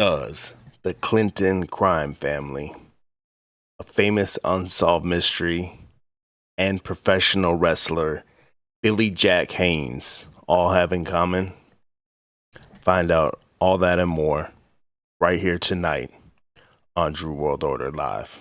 Us, the Clinton crime family, a famous unsolved mystery, and professional wrestler Billy Jack Haynes all have in common? Find out all that and more right here tonight on Drew World Order Live.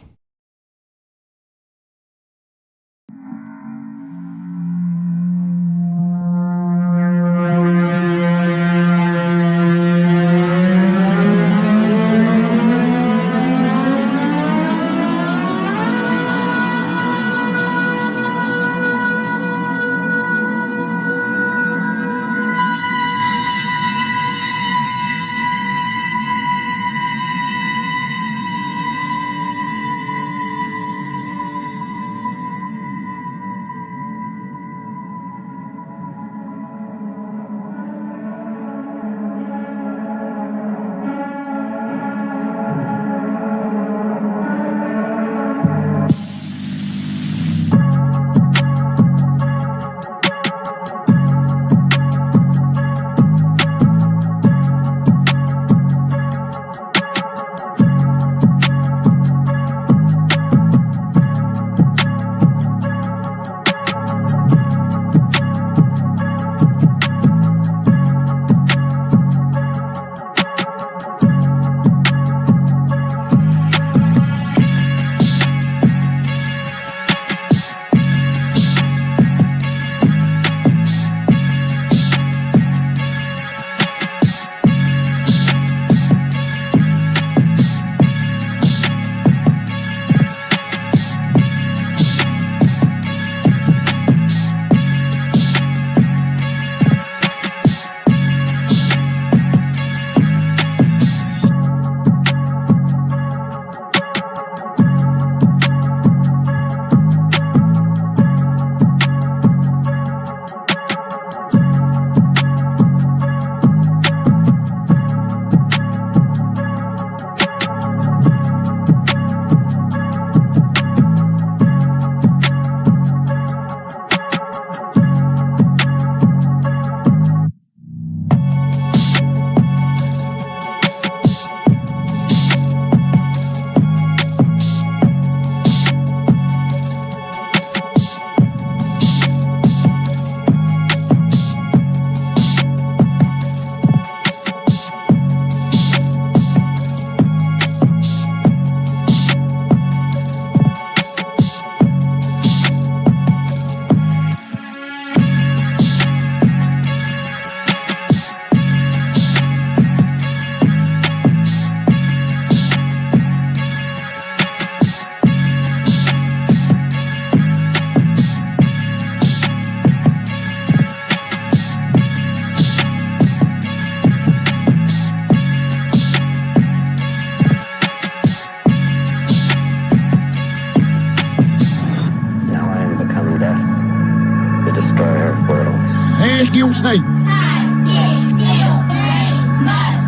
Say.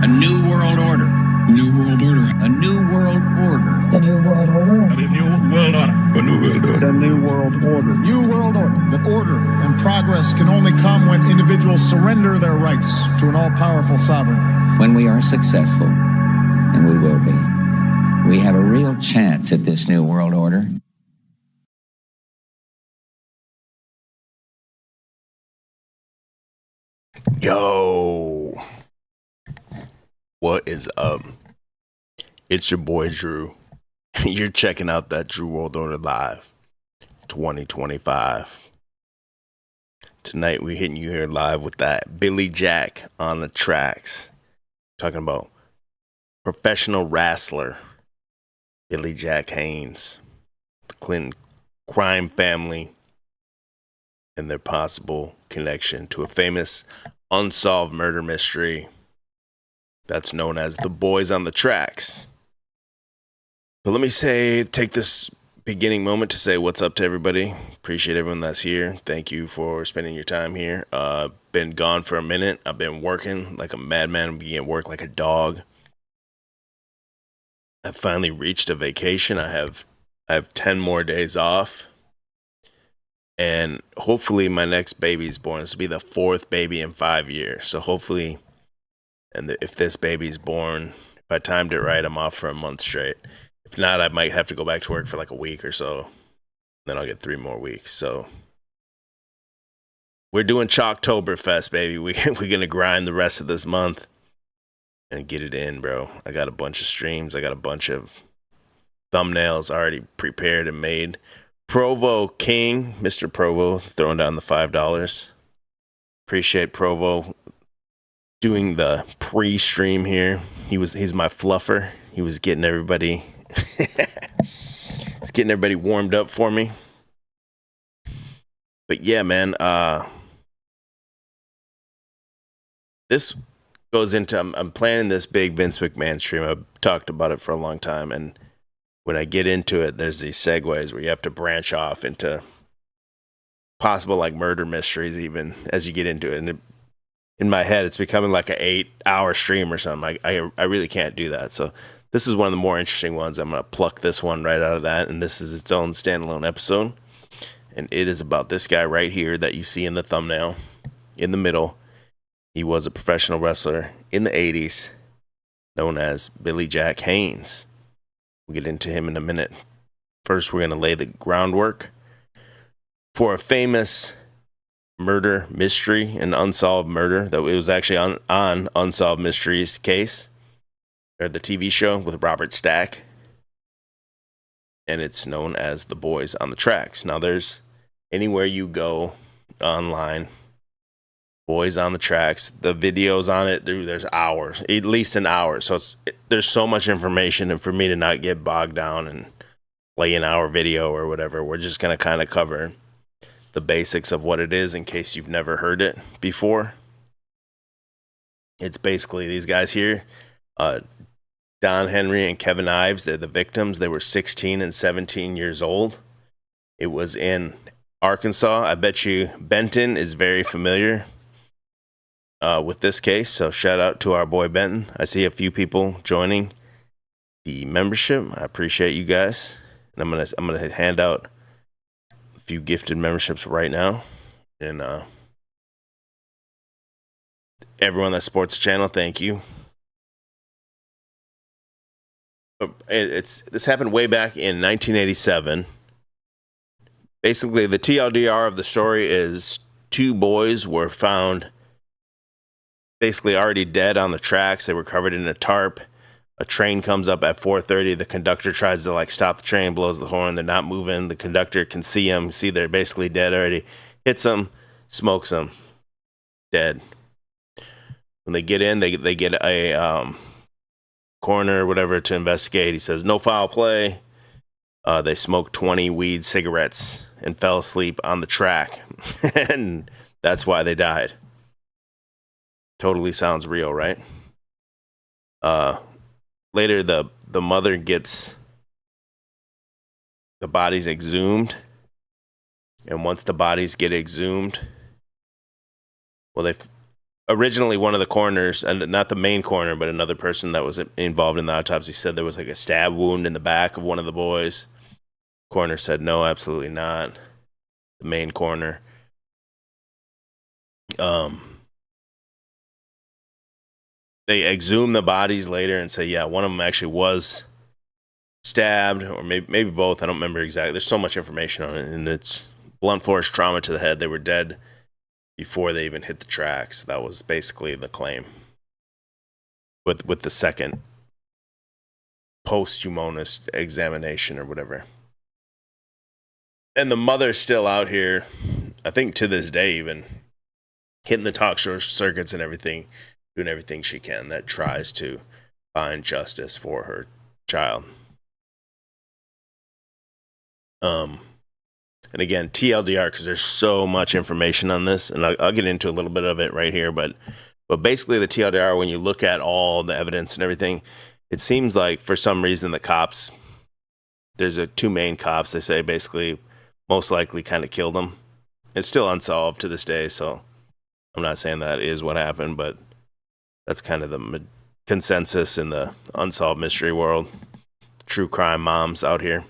A new world order. New world order. A new world order. The new world order. A new world order. A new world order. The new world order. New world order. That order and progress can only come when individuals surrender their rights to an all-powerful sovereign. When we are successful, and we will be, we have a real chance at this new world order. Yo, what is up? It's your boy Drew. You're checking out that Drew World Order Live 2025. Tonight we're hitting you here live with that Billy Jack on the tracks. Talking about professional wrestler Billy Jack Haynes, the Clinton crime family, and their possible connection to a famous unsolved murder mystery that's known as the Boys on the Tracks. But let me take this beginning moment to say what's up to everybody. Appreciate everyone that's here. Thank you for spending your time here. Been gone for a minute. I've been working like a madman, being work like a dog. I finally reached a vacation. I have 10 more days off. And hopefully my next baby is born. This will be the fourth baby in 5 years. So hopefully, if this baby's born, if I timed it right, I'm off for a month straight. If not, I might have to go back to work for like a week or so. Then I'll get 3 more weeks. So we're doing Chalktoberfest, baby. We're going to grind the rest of this month and get it in, bro. I got a bunch of streams. I got a bunch of thumbnails already prepared and made. Provo King, Mr. Provo, throwing down the $5. Appreciate Provo doing the pre-stream here. He's my fluffer. He was getting everybody he's getting everybody warmed up for me. But yeah, man, this goes into I'm planning this big Vince McMahon stream. I've talked about it for a long time, and when I get into it, there's these segues where you have to branch off into possible like murder mysteries even as you get into it. And in my head, it's becoming like an 8-hour stream or something. I really can't do that. So this is one of the more interesting ones. I'm going to pluck this one right out of that, and this is its own standalone episode. And it is about this guy right here that you see in the thumbnail in the middle. He was a professional wrestler in the 80s known as Billy Jack Haynes. We'll get into him in a minute. First, we're going to lay the groundwork for a famous murder mystery, an unsolved murder that was actually on Unsolved Mysteries case, or the TV show with Robert Stack. And it's known as The Boys on the Tracks. Now, there's anywhere you go online, Boys on the Tracks, the videos on it, there's hours, at least an hour. So there's so much information, and for me to not get bogged down and play an hour video or whatever, we're just going to kind of cover the basics of what it is in case you've never heard it before. It's basically these guys here, Don Henry and Kevin Ives, they're the victims. They were 16 and 17 years old. It was in Arkansas. I bet you Benton is very familiar with this case. So shout out to our boy Benton. I see a few people joining the membership. I appreciate you guys. And I'm gonna hand out a few gifted memberships right now. And everyone that supports the channel, thank you. This happened way back in 1987. Basically, the TLDR of the story is 2 boys were found basically already dead on the tracks. They were covered in a tarp. A train comes up at 4:30. The conductor tries to stop the train, blows the horn. They're not moving. The conductor can see them. See they're basically dead already. Hits them, smokes them, dead. When they get in, they get a coroner or whatever to investigate. He says no foul play. They smoked 20 weed cigarettes and fell asleep on the track, and that's why they died. Totally sounds real, right? Later, the mother gets the bodies exhumed, and once the bodies get exhumed, well, originally one of the coroners, and not the main coroner, but another person that was involved in the autopsy, said there was a stab wound in the back of one of the boys. Coroner said no, absolutely not. The main coroner. They exhume the bodies later and say, yeah, one of them actually was stabbed, or maybe both. I don't remember exactly. There's so much information on it, and it's blunt force trauma to the head. They were dead before they even hit the tracks. That was basically the claim with the second posthumous examination or whatever. And the mother's still out here, I think to this day even, hitting the talk show circuits and everything, doing everything she can that tries to find justice for her child. And again, TLDR, because there's so much information on this, and I'll get into a little bit of it right here, but basically the TLDR, when you look at all the evidence and everything, it seems like for some reason the cops, there's 2 main cops, they say basically most likely kind of killed them. It's still unsolved to this day, so I'm not saying that is what happened, but that's kind of the consensus in the unsolved mystery world. True crime moms out here.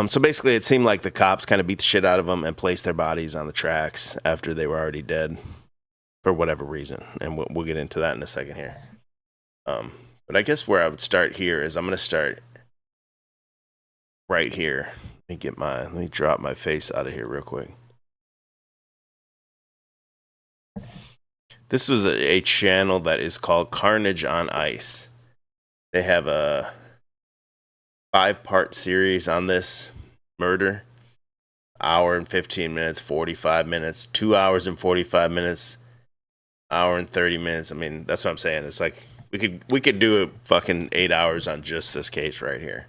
So basically, it seemed like the cops kind of beat the shit out of them and placed their bodies on the tracks after they were already dead for whatever reason. And we'll get into that in a second here. But I guess where I would start here is I'm going to start right here. Let me drop my face out of here real quick. This is a channel that is called Carnage on Ice. They have a 5-part series on this murder. Hour and 15 minutes, 45 minutes, 2 hours and 45 minutes, hour and 30 minutes. I mean, that's what I'm saying. It's like we could do a fucking 8 hours on just this case right here.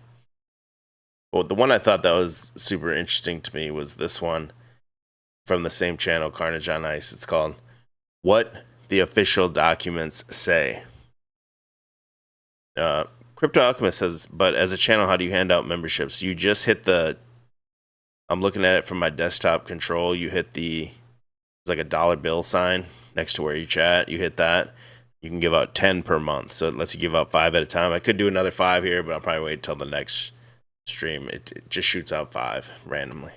Well, the one I thought that was super interesting to me was this one from the same channel, Carnage on Ice. It's called What the Official Documents Say. Crypto Alchemist says, but as a channel, how do you hand out memberships? You just hit I'm looking at it from my desktop control. You hit it's like a dollar bill sign next to where you chat. You hit that. You can give out 10 per month. So it lets you give out 5 at a time. I could do another 5 here, but I'll probably wait till the next stream. It just shoots out 5 randomly.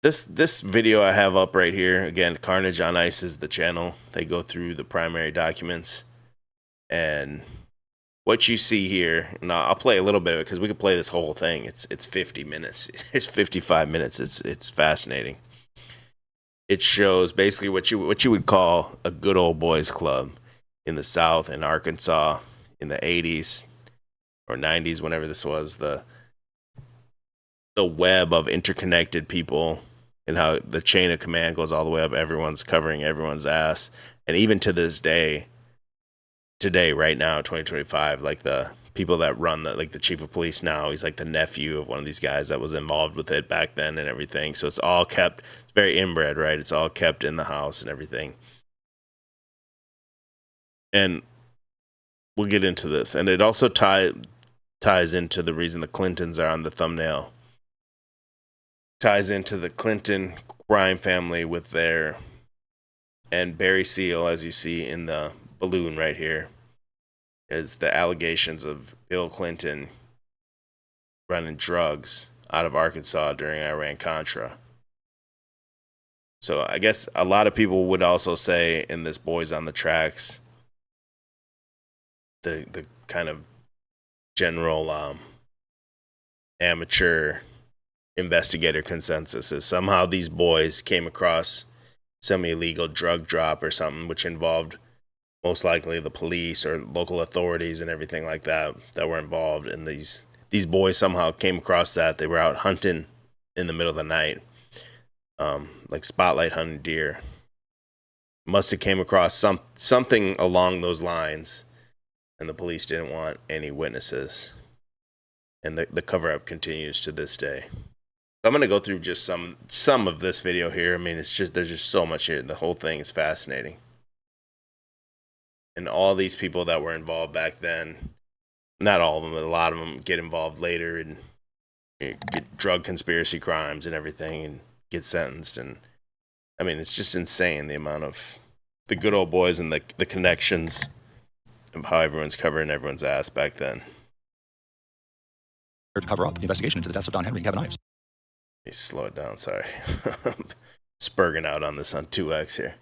This video I have up right here, again, Carnage on Ice is the channel. They go through the primary documents, and what you see here, and I'll play a little bit of it because we could play this whole thing. It's 50 minutes. It's 55 minutes. It's fascinating. It shows basically what you would call a good old boys club in the South in Arkansas in the 80s or 90s, whenever this was, the web of interconnected people and how the chain of command goes all the way up. Everyone's covering everyone's ass. And even to this day, today, right now, 2025, like the people that run like the chief of police now, he's like the nephew of one of these guys that was involved with it back then and everything. So it's all kept, it's very inbred, right? It's all kept in the house and everything. And we'll get into this. And it also ties into the reason the Clintons are on the thumbnail. Ties into the Clinton crime family with and Barry Seal, as you see in the balloon right here, is the allegations of Bill Clinton running drugs out of Arkansas during Iran-Contra. So I guess a lot of people would also say in this Boys on the Tracks, the kind of general amateur investigator consensus is somehow these boys came across some illegal drug drop or something which involved most likely the police or local authorities and everything like that were involved. And these boys somehow came across that. They were out hunting in the middle of the night, like spotlight hunting deer. Must have came across something along those lines, and the police didn't want any witnesses. And the cover-up continues to this day. I'm going to go through just some of this video here. I mean, there's just so much here. The whole thing is fascinating. And all these people that were involved back then, not all of them, but a lot of them get involved later and get drug conspiracy crimes and everything and get sentenced. And I mean, it's just insane the amount of the good old boys and the connections of how everyone's covering everyone's ass back then. To cover up the investigation into the deaths of Don Henry and Kevin Ives. Let me slow it down, sorry. Spurging out on this on 2x here.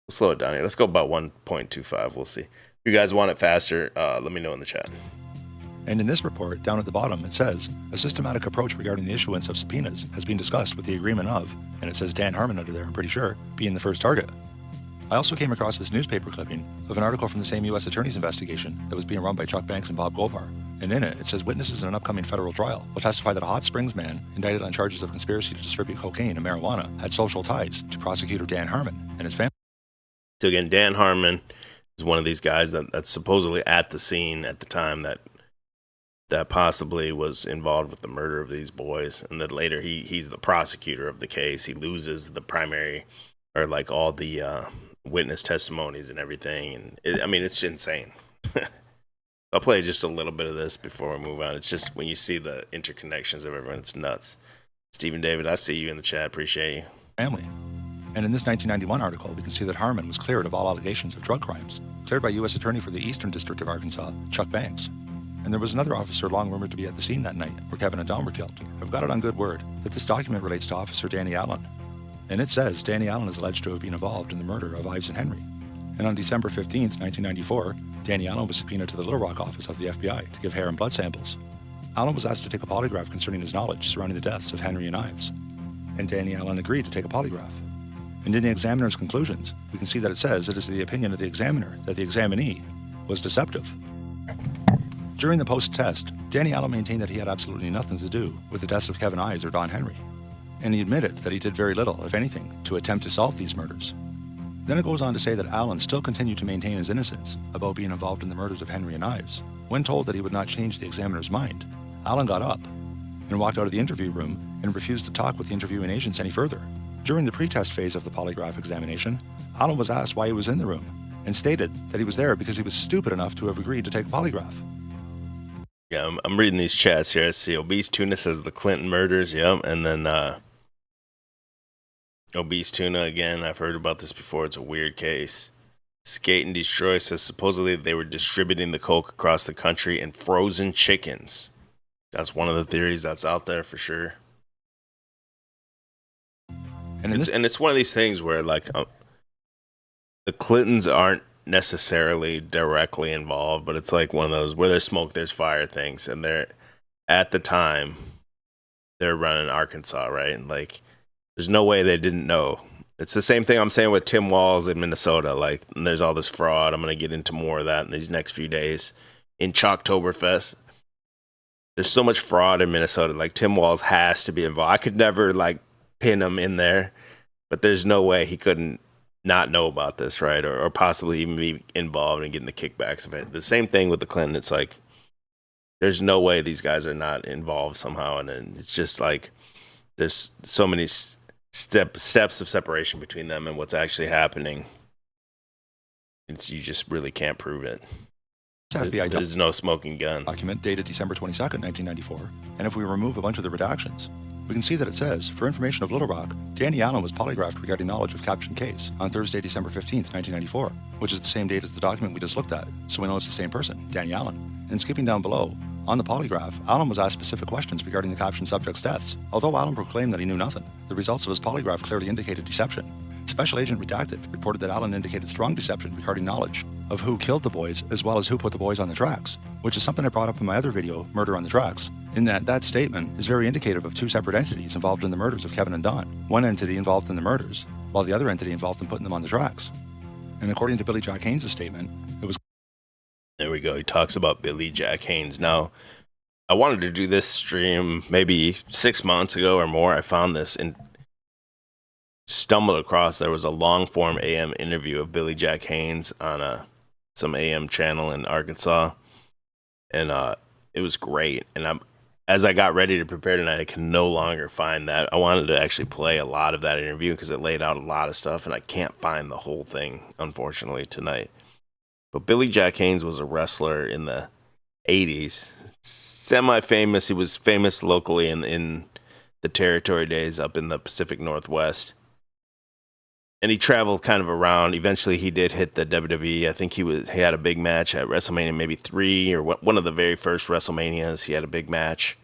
We'll slow it down here. Let's go about 1.25. We'll see. If you guys want it faster, let me know in the chat. And in this report, down at the bottom, it says, a systematic approach regarding the issuance of subpoenas has been discussed with the agreement of, and it says Dan Harmon under there, I'm pretty sure, being the first target. I also came across this newspaper clipping of an article from the same U.S. Attorney's investigation that was being run by Chuck Banks and Bob Govar. And in it says witnesses in an upcoming federal trial will testify that a Hot Springs man indicted on charges of conspiracy to distribute cocaine and marijuana had social ties to prosecutor Dan Harmon and his family. So again, Dan Harmon is one of these guys that's supposedly at the scene at the time that possibly was involved with the murder of these boys. And then later he's the prosecutor of the case. He loses the primary or like all the witness testimonies and everything. And I mean, it's insane. I'll play just a little bit of this before we move on. It's just when you see the interconnections of everyone, it's nuts. Stephen David, I see you in the chat. Appreciate you. Family. And in this 1991 article, we can see that Harmon was cleared of all allegations of drug crimes, cleared by U.S. Attorney for the Eastern District of Arkansas, Chuck Banks. And there was another officer long rumored to be at the scene that night, where Kevin and Don were killed. I've got it on good word that this document relates to Officer Danny Allen. And it says Danny Allen is alleged to have been involved in the murder of Ives and Henry. And on December 15th, 1994, Danny Allen was subpoenaed to the Little Rock office of the FBI to give hair and blood samples. Allen was asked to take a polygraph concerning his knowledge surrounding the deaths of Henry and Ives. And Danny Allen agreed to take a polygraph. And in the examiner's conclusions, we can see that it says it is the opinion of the examiner that the examinee was deceptive. During the post-test, Danny Allen maintained that he had absolutely nothing to do with the deaths of Kevin Ives or Don Henry. And he admitted that he did very little, if anything, to attempt to solve these murders. Then it goes on to say that Allen still continued to maintain his innocence about being involved in the murders of Henry and Ives. When told that he would not change the examiner's mind, Allen got up and walked out of the interview room and refused to talk with the interviewing agents any further. During the pretest phase of the polygraph examination, Allen was asked why he was in the room and stated that he was there because he was stupid enough to have agreed to take a polygraph. Yeah, I'm reading these chats here. I see Obese Tuna says the Clinton murders. Yep. And then Obese Tuna again. I've heard about this before. It's a weird case. Skate and Destroy says supposedly they were distributing the coke across the country in frozen chickens. That's one of the theories that's out there for sure. And it's one of these things where like the Clintons aren't necessarily directly involved, but it's like one of those where there's smoke, there's fire things. And they're at the time they're running Arkansas, right? And like there's no way they didn't know. It's the same thing I'm saying with Tim Walz in Minnesota. Like there's all this fraud. I'm going to get into more of that in these next few days. In Chalktoberfest, there's so much fraud in Minnesota. Like Tim Walz has to be involved. I could never like pin him in there, but there's no way he couldn't not know about this, right? Or possibly even be involved in getting the kickbacks of it. The same thing with the Clinton. It's like there's no way these guys are not involved somehow. And then it's just like there's so many steps of separation between them and what's actually happening. You just really can't prove it. FBI There's no smoking gun. Document dated December 22nd, 1994. And if we remove a bunch of the redactions, we can see that it says, for information of Little Rock, Danny Allen was polygraphed regarding knowledge of captioned case on Thursday, December 15th, 1994, which is the same date as the document we just looked at, so we know it's the same person, Danny Allen. And skipping down below, on the polygraph, Allen was asked specific questions regarding the captioned subject's deaths. Although Allen proclaimed that he knew nothing, the results of his polygraph clearly indicated deception. Special Agent Redacted reported that Allen indicated strong deception regarding knowledge of who killed the boys as well as who put the boys on the tracks, which is something I brought up in my other video, Murder on the Tracks, in that statement is very indicative of two separate entities involved in the murders of Kevin and Don. One entity involved in the murders, while the other entity involved in putting them on the tracks. And according to Billy Jack Haynes' statement, it was... There we go. He talks about Billy Jack Haynes. Now, I wanted to do this stream maybe 6 months ago or more. I found this and stumbled across there was a long form AM interview of Billy Jack Haynes on some AM channel in Arkansas, and it was great. And as I got ready to prepare tonight, I can no longer find that. I wanted to actually play a lot of that interview because it laid out a lot of stuff, and I can't find the whole thing, unfortunately, tonight. But Billy Jack Haynes was a wrestler in the 80s, semi-famous. He was famous locally in the territory days up in the Pacific Northwest. And he traveled kind of around. Eventually, he did hit the WWE. I think he had a big match at WrestleMania, maybe 3 or one of the very first WrestleManias. He had a big match.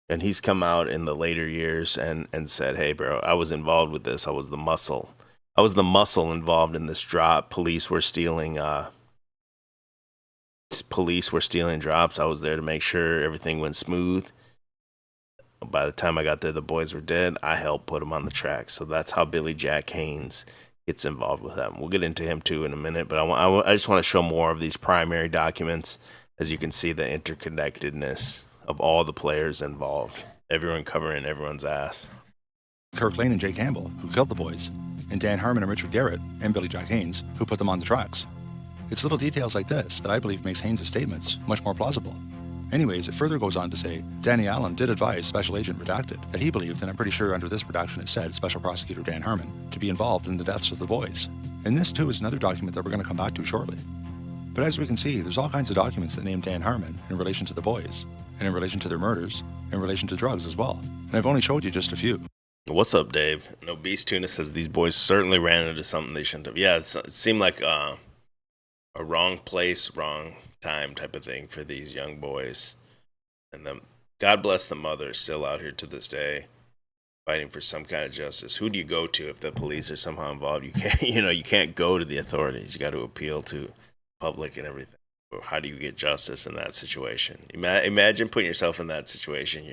And he's come out in the later years and said, hey, bro, I was involved with this. I was the muscle. I was the muscle involved in this drop. Police were stealing drops. I was there to make sure everything went smooth. By the time I got there, the boys were dead. I helped put them on the track. So that's how Billy Jack Haynes gets involved with that. We'll get into him too in a minute, but I just want to show more of these primary documents. As you can see, the interconnectedness of all the players involved. Everyone covering everyone's ass. Kirk Lane and Jay Campbell, who killed the boys, and Dan Harmon and Richard Garrett, and Billy Jack Haynes, who put them on the tracks. It's little details like this that I believe makes Haynes' statements much more plausible. Anyways, it further goes on to say, Danny Allen did advise Special Agent Redacted that he believed, and I'm pretty sure under this redaction it said Special Prosecutor Dan Harmon, to be involved in the deaths of the boys. And this too is another document that we're going to come back to shortly. But as we can see, there's all kinds of documents that name Dan Harmon in relation to the boys, and in relation to their murders, in relation to drugs as well. And I've only showed you just a few. What's up, Dave? No, Beast Tuna says these boys certainly ran into something they shouldn't have. Yeah, it seemed like a wrong place, wrong time type of thing for these young boys. And God bless the mothers still out here to this day. fighting for some kind of justice. Who do you go to if the police are somehow involved? You can't, you can't go to the authorities. You got to appeal to public and everything. How do you get justice in that situation? Imagine putting yourself in that situation.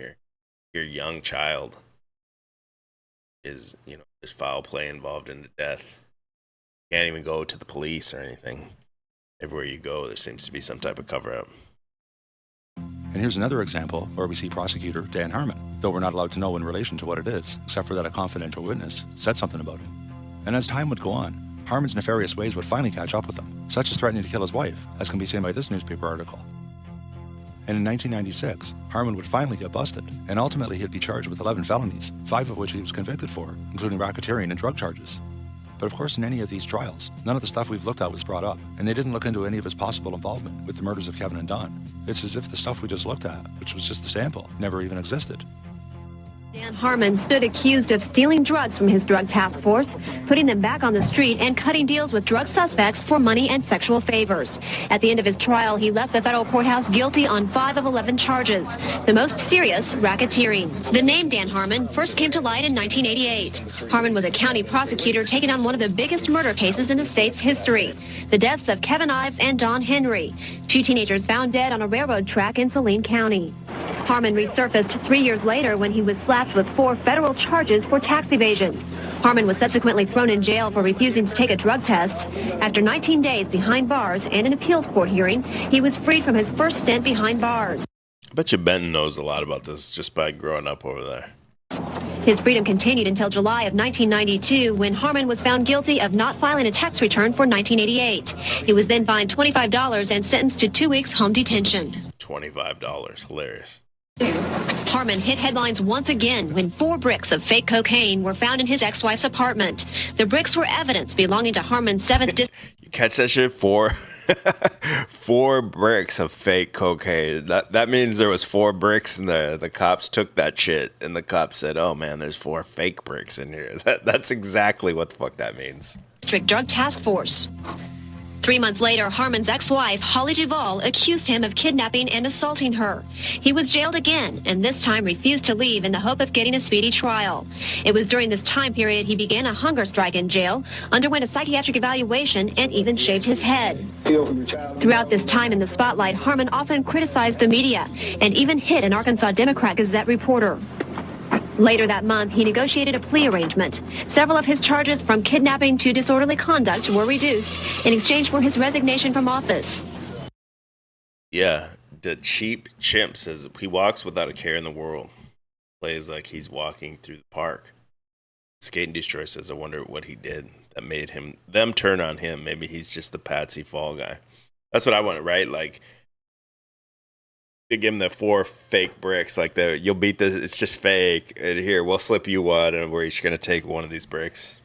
Your young child is, there's foul play involved in the death. You can't even go to the police or anything. Everywhere you go, there seems to be some type of cover-up. And here's another example where we see prosecutor Dan Harmon, though we're not allowed to know in relation to what it is, except for that a confidential witness said something about it. And as time would go on, Harmon's nefarious ways would finally catch up with him, such as threatening to kill his wife, as can be seen by this newspaper article. And in 1996, Harmon would finally get busted, and ultimately he'd be charged with 11 felonies, 5 of which he was convicted for, including racketeering and drug charges. But of course, in any of these trials, none of the stuff we've looked at was brought up, and they didn't look into any of his possible involvement with the murders of Kevin and Don. It's as if the stuff we just looked at, which was just the sample, never even existed. Dan Harmon stood accused of stealing drugs from his drug task force, putting them back on the street, and cutting deals with drug suspects for money and sexual favors. At the end of his trial, he left the federal courthouse guilty on 5 of 11 charges, the most serious racketeering. The name Dan Harmon first came to light in 1988. Harmon was a county prosecutor taking on one of the biggest murder cases in the state's history, the deaths of Kevin Ives and Don Henry, 2 teenagers found dead on a railroad track in Saline County. Harmon resurfaced 3 years later when he was slapped with 4 federal charges for tax evasion. Harmon was subsequently thrown in jail for refusing to take a drug test. After 19 days behind bars and an appeals court hearing, he was freed from his first stint behind bars. I bet you Benton knows a lot about this just by growing up over there. His freedom continued until July of 1992 when Harmon was found guilty of not filing a tax return for 1988. He was then fined $25 and sentenced to 2 weeks home detention. $25, hilarious. Harmon hit headlines once again when 4 bricks of fake cocaine were found in his ex-wife's apartment. The bricks were evidence belonging to Harmon's 7th district. You catch that shit? 4 bricks of fake cocaine. That means there was 4 bricks, and the cops took that shit, and the cops said, "Oh man, there's 4 fake bricks in here." That's exactly what the fuck that means. District Drug Task Force. 3 months later, Harmon's ex-wife, Holly Duvall, accused him of kidnapping and assaulting her. He was jailed again, and this time refused to leave in the hope of getting a speedy trial. It was during this time period he began a hunger strike in jail, underwent a psychiatric evaluation, and even shaved his head. Throughout this time in the spotlight, Harmon often criticized the media and even hit an Arkansas Democrat Gazette reporter. Later that month, he negotiated a plea arrangement. Several of his charges, from kidnapping to disorderly conduct, were reduced in exchange for his resignation from office. Yeah, the cheap chimp says he walks without a care in the world. Plays like he's walking through the park. Skate and Destroy says, I wonder what he did that made them turn on him. Maybe he's just the patsy fall guy. That's what I want, right? Like, to give him the 4 fake bricks, like you'll beat this, it's just fake. And here, we'll slip you one, and we're each going to take one of these bricks.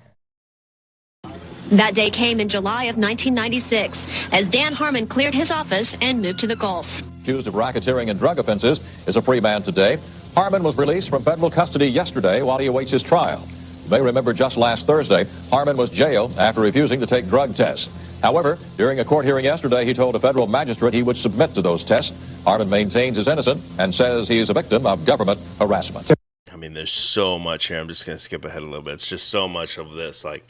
That day came in July of 1996, as Dan Harmon cleared his office and moved to the Gulf. Accused of racketeering and drug offenses is a free man today. Harmon was released from federal custody yesterday while he awaits his trial. You may remember just last Thursday, Harmon was jailed after refusing to take drug tests. However, during a court hearing yesterday, he told a federal magistrate he would submit to those tests. Harmon maintains his innocence and says he is a victim of government harassment. I mean, there's so much here. I'm just going to skip ahead a little bit. It's just so much of this. Like,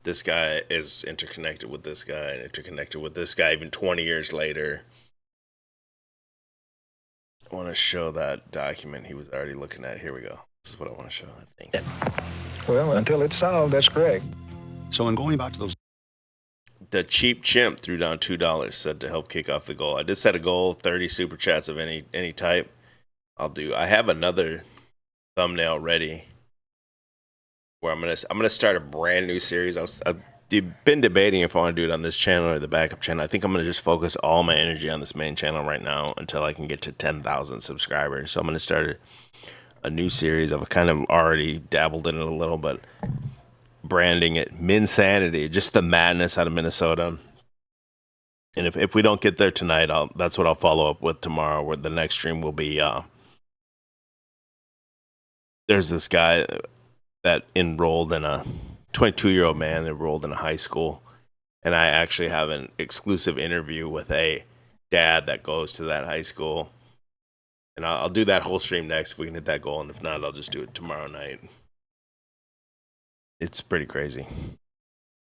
this guy is interconnected with this guy and interconnected with this guy even 20 years later. I want to show that document he was already looking at. Here we go. This is what I want to show, I think. Well, until it's solved, that's correct. So in going back to those... The cheap chimp threw down $2, said to help kick off the goal. I did set a goal, 30 super chats of any type. I have another thumbnail ready where I'm gonna start a brand new series. I've been debating if I want to do it on this channel or the backup channel. I think I'm gonna just focus all my energy on this main channel right now until I can get to 10,000 subscribers. So I'm gonna start a new series. I've kind of already dabbled in it a little, but branding it Minsanity, just the madness out of Minnesota. And if we don't get there tonight, that's what I'll follow up with tomorrow, where the next stream will be there's this guy that enrolled in a 22-year-old man enrolled in a high school, and I actually have an exclusive interview with a dad that goes to that high school, and I'll do that whole stream next if we can hit that goal, and if not, I'll just do it tomorrow night. It's pretty crazy.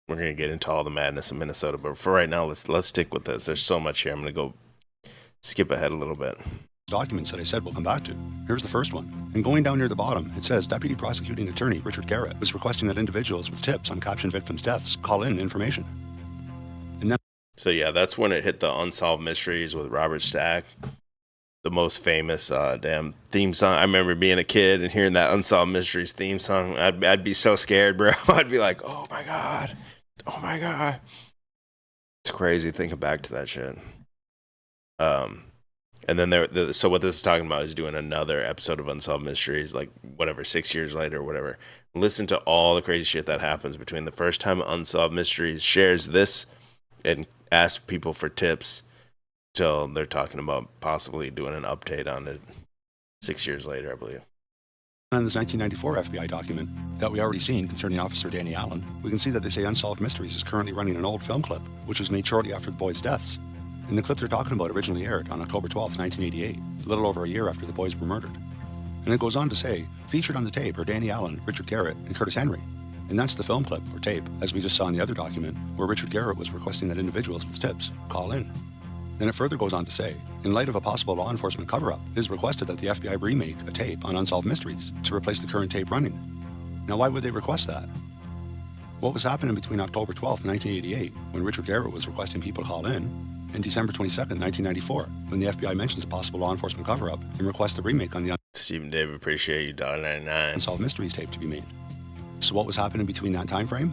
We're gonna get into all the madness in Minnesota, but for right now, let's stick with this. There's so much here. I'm gonna go skip ahead a little bit. Documents that I said we'll come back to. Here's the first one. And going down near the bottom, it says Deputy Prosecuting Attorney Richard Garrett was requesting that individuals with tips on captioned victims' deaths call in information. And then, so yeah, that's when it hit the Unsolved Mysteries with Robert Stack, the most famous damn theme song. I remember being a kid and hearing that Unsolved Mysteries theme song. I'd be so scared, bro. I'd be like, oh my god. It's crazy thinking back to that shit. And then so what this is talking about is doing another episode of Unsolved Mysteries, like whatever, 6 years later or whatever. Listen to all the crazy shit that happens between the first time Unsolved Mysteries shares this and asks people for tips till they're talking about possibly doing an update on it 6 years later, I believe. in this 1994 FBI document that we already seen concerning Officer Danny Allen, we can see that they say Unsolved Mysteries is currently running an old film clip, which was made shortly after the boys' deaths. And the clip they're talking about originally aired on October 12, 1988, a little over a year after the boys were murdered. And it goes on to say, featured on the tape are Danny Allen, Richard Garrett, and Curtis Henry. And that's the film clip, or tape, as we just saw in the other document, where Richard Garrett was requesting that individuals with tips call in. Then it further goes on to say, in light of a possible law enforcement cover-up, it is requested that the FBI remake a tape on Unsolved Mysteries to replace the current tape running. Now, why would they request that? What was happening between October 12, 1988, when Richard Garrett was requesting people call in, and December 22, 1994, when the FBI mentions a possible law enforcement cover-up and requests a remake on the Stephen David, appreciate you, $1.99. Unsolved Mysteries tape to be made? So what was happening between that time frame?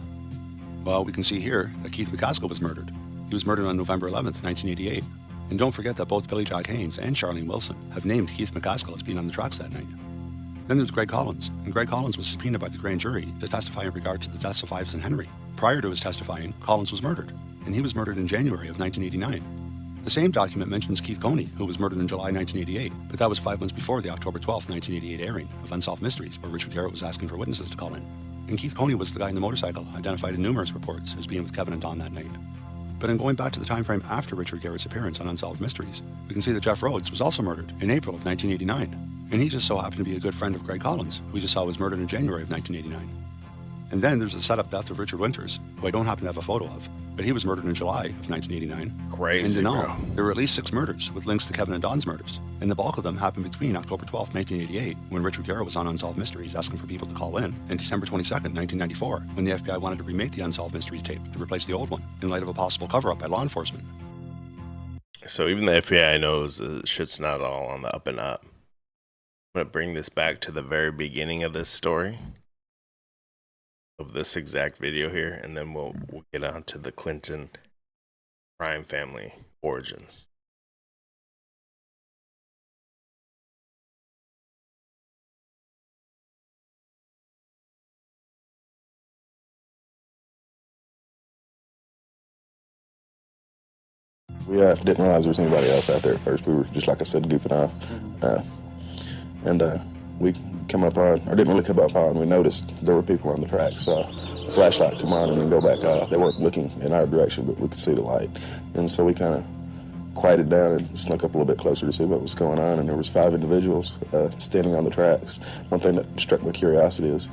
Well, we can see here that Keith McCaskill was murdered. He was murdered on November 11th, 1988. And don't forget that both Billy Jack Haynes and Charlene Wilson have named Keith McCaskill as being on the tracks that night. Then there's Greg Collins, and Greg Collins was subpoenaed by the grand jury to testify in regard to the deaths of Ives and Henry. Prior to his testifying, Collins was murdered, and he was murdered in January of 1989. The same document mentions Keith Coney, who was murdered in July 1988, but that was 5 months before the October 12, 1988 airing of Unsolved Mysteries, where Richard Garrett was asking for witnesses to call in. And Keith Coney was the guy in the motorcycle, identified in numerous reports as being with Kevin and Don that night. But in going back to the time frame after Richard Garrett's appearance on Unsolved Mysteries, we can see that Jeff Rhodes was also murdered in April of 1989. And he just so happened to be a good friend of Greg Collins, who we just saw was murdered in January of 1989. And then there's the setup death of Richard Winters, who I don't happen to have a photo of, but he was murdered in July of 1989. Crazy, and in all, bro. there were at least 6 murders with links to Kevin and Don's murders, and the bulk of them happened between October 12, 1988, when Richard Garrett was on Unsolved Mysteries asking for people to call in, and December 22nd, 1994, when the FBI wanted to remake the Unsolved Mysteries tape to replace the old one, in light of a possible cover-up by law enforcement. So even the FBI knows shit's not all on the up and up. I'm going to bring this back to the very beginning of this story, of this exact video here, and then we'll get on to the Clinton crime family origins. We didn't realize there was anybody else out there at first. We were just, like I said, goofing off. We come up on, or didn't really come up on, we noticed there were people on the track. Saw a flashlight come on and then go back off. They weren't looking in our direction, but we could see the light. And so we kind of quieted down and snuck up a little bit closer to see what was going on. And there was 5 individuals standing on the tracks. One thing that struck my curiosity is,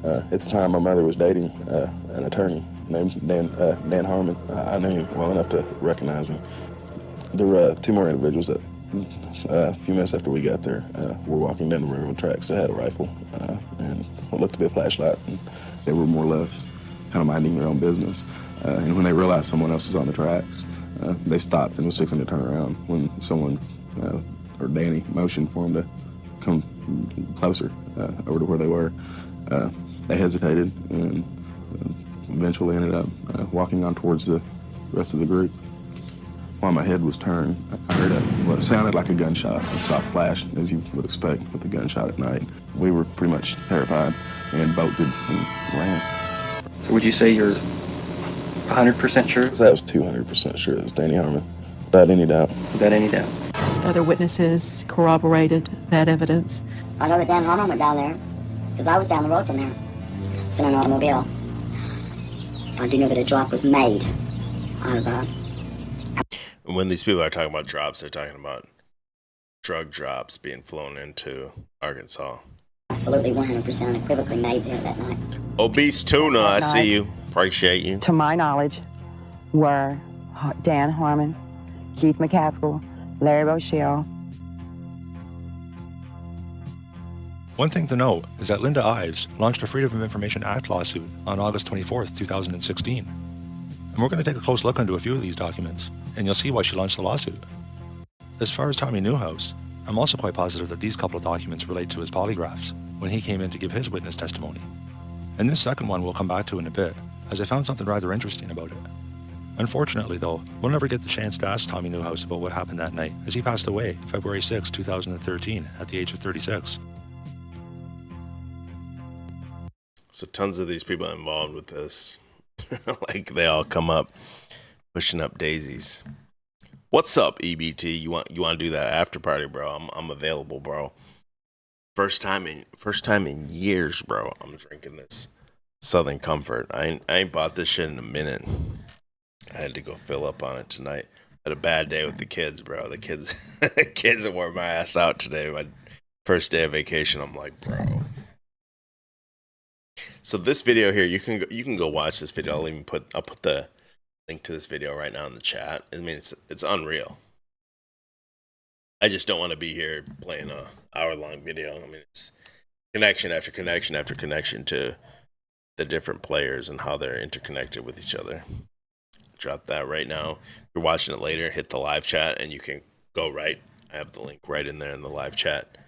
at the time my mother was dating an attorney named Dan Harmon. I knew him well enough to recognize him. There were 2 more individuals that a few minutes after we got there, were walking down the railroad tracks. They had a rifle and what looked to be a flashlight. And they were more or less kind of minding their own business. And when they realized someone else was on the tracks, they stopped and was fixing to turn around when someone, or Danny, motioned for them to come closer over to where they were. They hesitated and eventually ended up walking on towards the rest of the group. While my head was turned, I heard what sounded like a gunshot. I saw a flash, as you would expect with a gunshot at night. We were pretty much terrified and bolted and ran. So would you say you're 100% sure? So I was 200% sure it was Danny Harmon, without any doubt. Without any doubt. Other witnesses corroborated that evidence. I know that Dan Harmon went down there, because I was down the road from there, in an automobile. I do know that a drop was made out of When these people are talking about drops, they're talking about drug drops being flown into Arkansas. Absolutely 100% unequivocally made there that night. Obese Tuna, I see you. Appreciate you. To my knowledge, were Dan Harmon, Keith McCaskill, Larry Rochelle. One thing to note is that Linda Ives launched a Freedom of Information Act lawsuit on August 24th, 2016. And we're going to take a close look into a few of these documents, and you'll see why she launched the lawsuit. As far as Tommy Newhouse, I'm also quite positive that these couple of documents relate to his polygraphs when he came in to give his witness testimony. And this second one we'll come back to in a bit, as I found something rather interesting about it. Unfortunately, though, we'll never get the chance to ask Tommy Newhouse about what happened that night, as he passed away February 6, 2013, at the age of 36. So tons of these people involved with this. Like they all come up pushing up daisies. What's up, EBT? You want to do that after party, bro? I'm available, bro. First time in years, bro. I'm drinking this Southern Comfort. I ain't bought this shit in a minute. I had to go fill up on it tonight. Had a bad day with the kids, bro. The kids that wore my ass out today. My first day of vacation. I'm like, bro. So this video here, you can go watch this video. I'll put the link to this video right now in the chat. I mean, it's unreal. I just don't want to be here playing a hour-long video. I mean, it's connection after connection after connection to the different players and how they're interconnected with each other. Drop that right now. If you're watching it later, hit the live chat and you can go right. I have the link right in there in the live chat.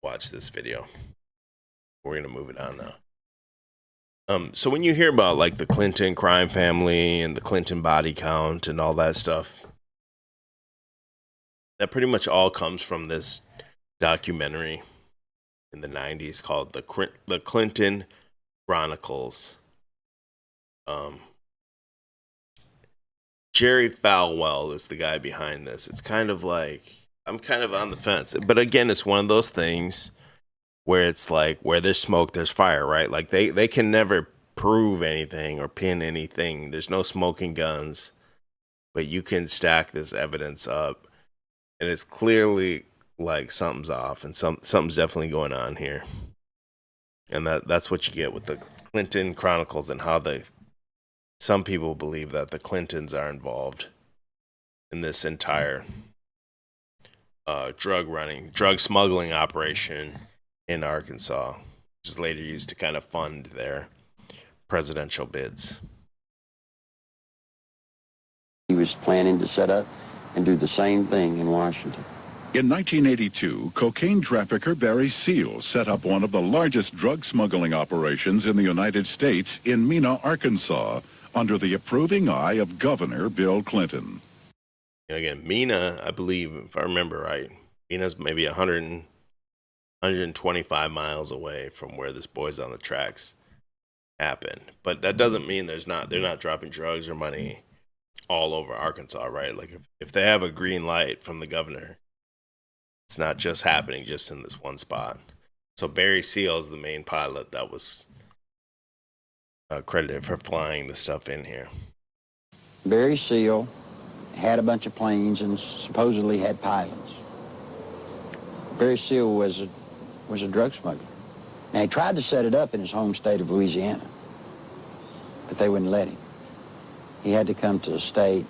Watch this video. We're going to move it on now. So when you hear about like the Clinton crime family and the Clinton body count and all that stuff, that pretty much all comes from this documentary in the 90s called the Clinton Chronicles. Jerry Falwell is the guy behind this. It's kind of like, I'm kind of on the fence. But again, it's one of those things where it's like, where there's smoke, there's fire, right? Like they can never prove anything or pin anything. There's no smoking guns, but you can stack this evidence up, and it's clearly like something's off, and something's definitely going on here. And that's what you get with the Clinton Chronicles and how some people believe that the Clintons are involved in this entire drug smuggling operation in Arkansas, which is later used to kind of fund their presidential bids. He was planning to set up and do the same thing in Washington. In 1982, cocaine trafficker Barry Seal set up one of the largest drug smuggling operations in the United States in Mena, Arkansas, under the approving eye of Governor Bill Clinton. And again, Mena, I believe, if I remember right, Mena's maybe 125 miles away from where this Boys on the Tracks happened. But that doesn't mean they're not dropping drugs or money all over Arkansas, right? Like if they have a green light from the governor, it's not just happening just in this one spot. So Barry Seal is the main pilot that was credited for flying the stuff in here. Barry Seal had a bunch of planes and supposedly had pilots. Barry Seal was a drug smuggler. Now, he tried to set it up in his home state of Louisiana, but they wouldn't let him. He had to come to a state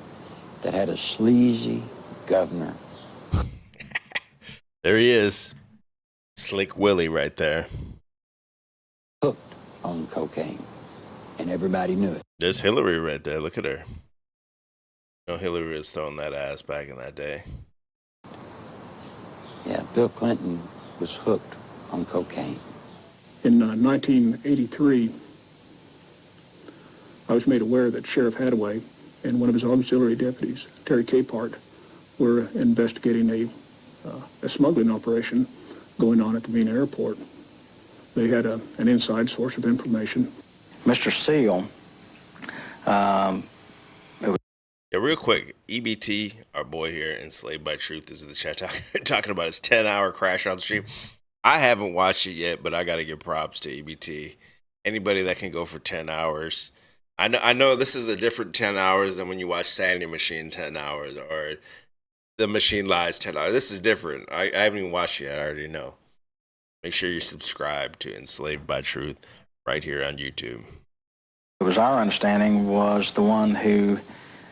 that had a sleazy governor. There he is. Slick Willie right there. Hooked on cocaine, and everybody knew it. There's Hillary right there. Look at her. You know, Hillary was throwing that ass back in that day. Yeah, Bill Clinton was hooked on cocaine. In 1983, I was made aware that Sheriff Hadaway and one of his auxiliary deputies, Terry Capehart, were investigating a smuggling operation going on at the Mena airport. They had an inside source of information. Mr. Seal, yeah, real quick, EBT, our boy here, Enslaved by Truth, is in the chat talking about his 10-hour crash out stream. I haven't watched it yet, but I got to give props to EBT. Anybody that can go for 10 hours. I know this is a different 10 hours than when you watch Sandy Machine 10 hours or The Machine Lies 10 hours. This is different. I haven't even watched it yet. I already know. Make sure you subscribe to Enslaved by Truth right here on YouTube. It was our understanding was the one who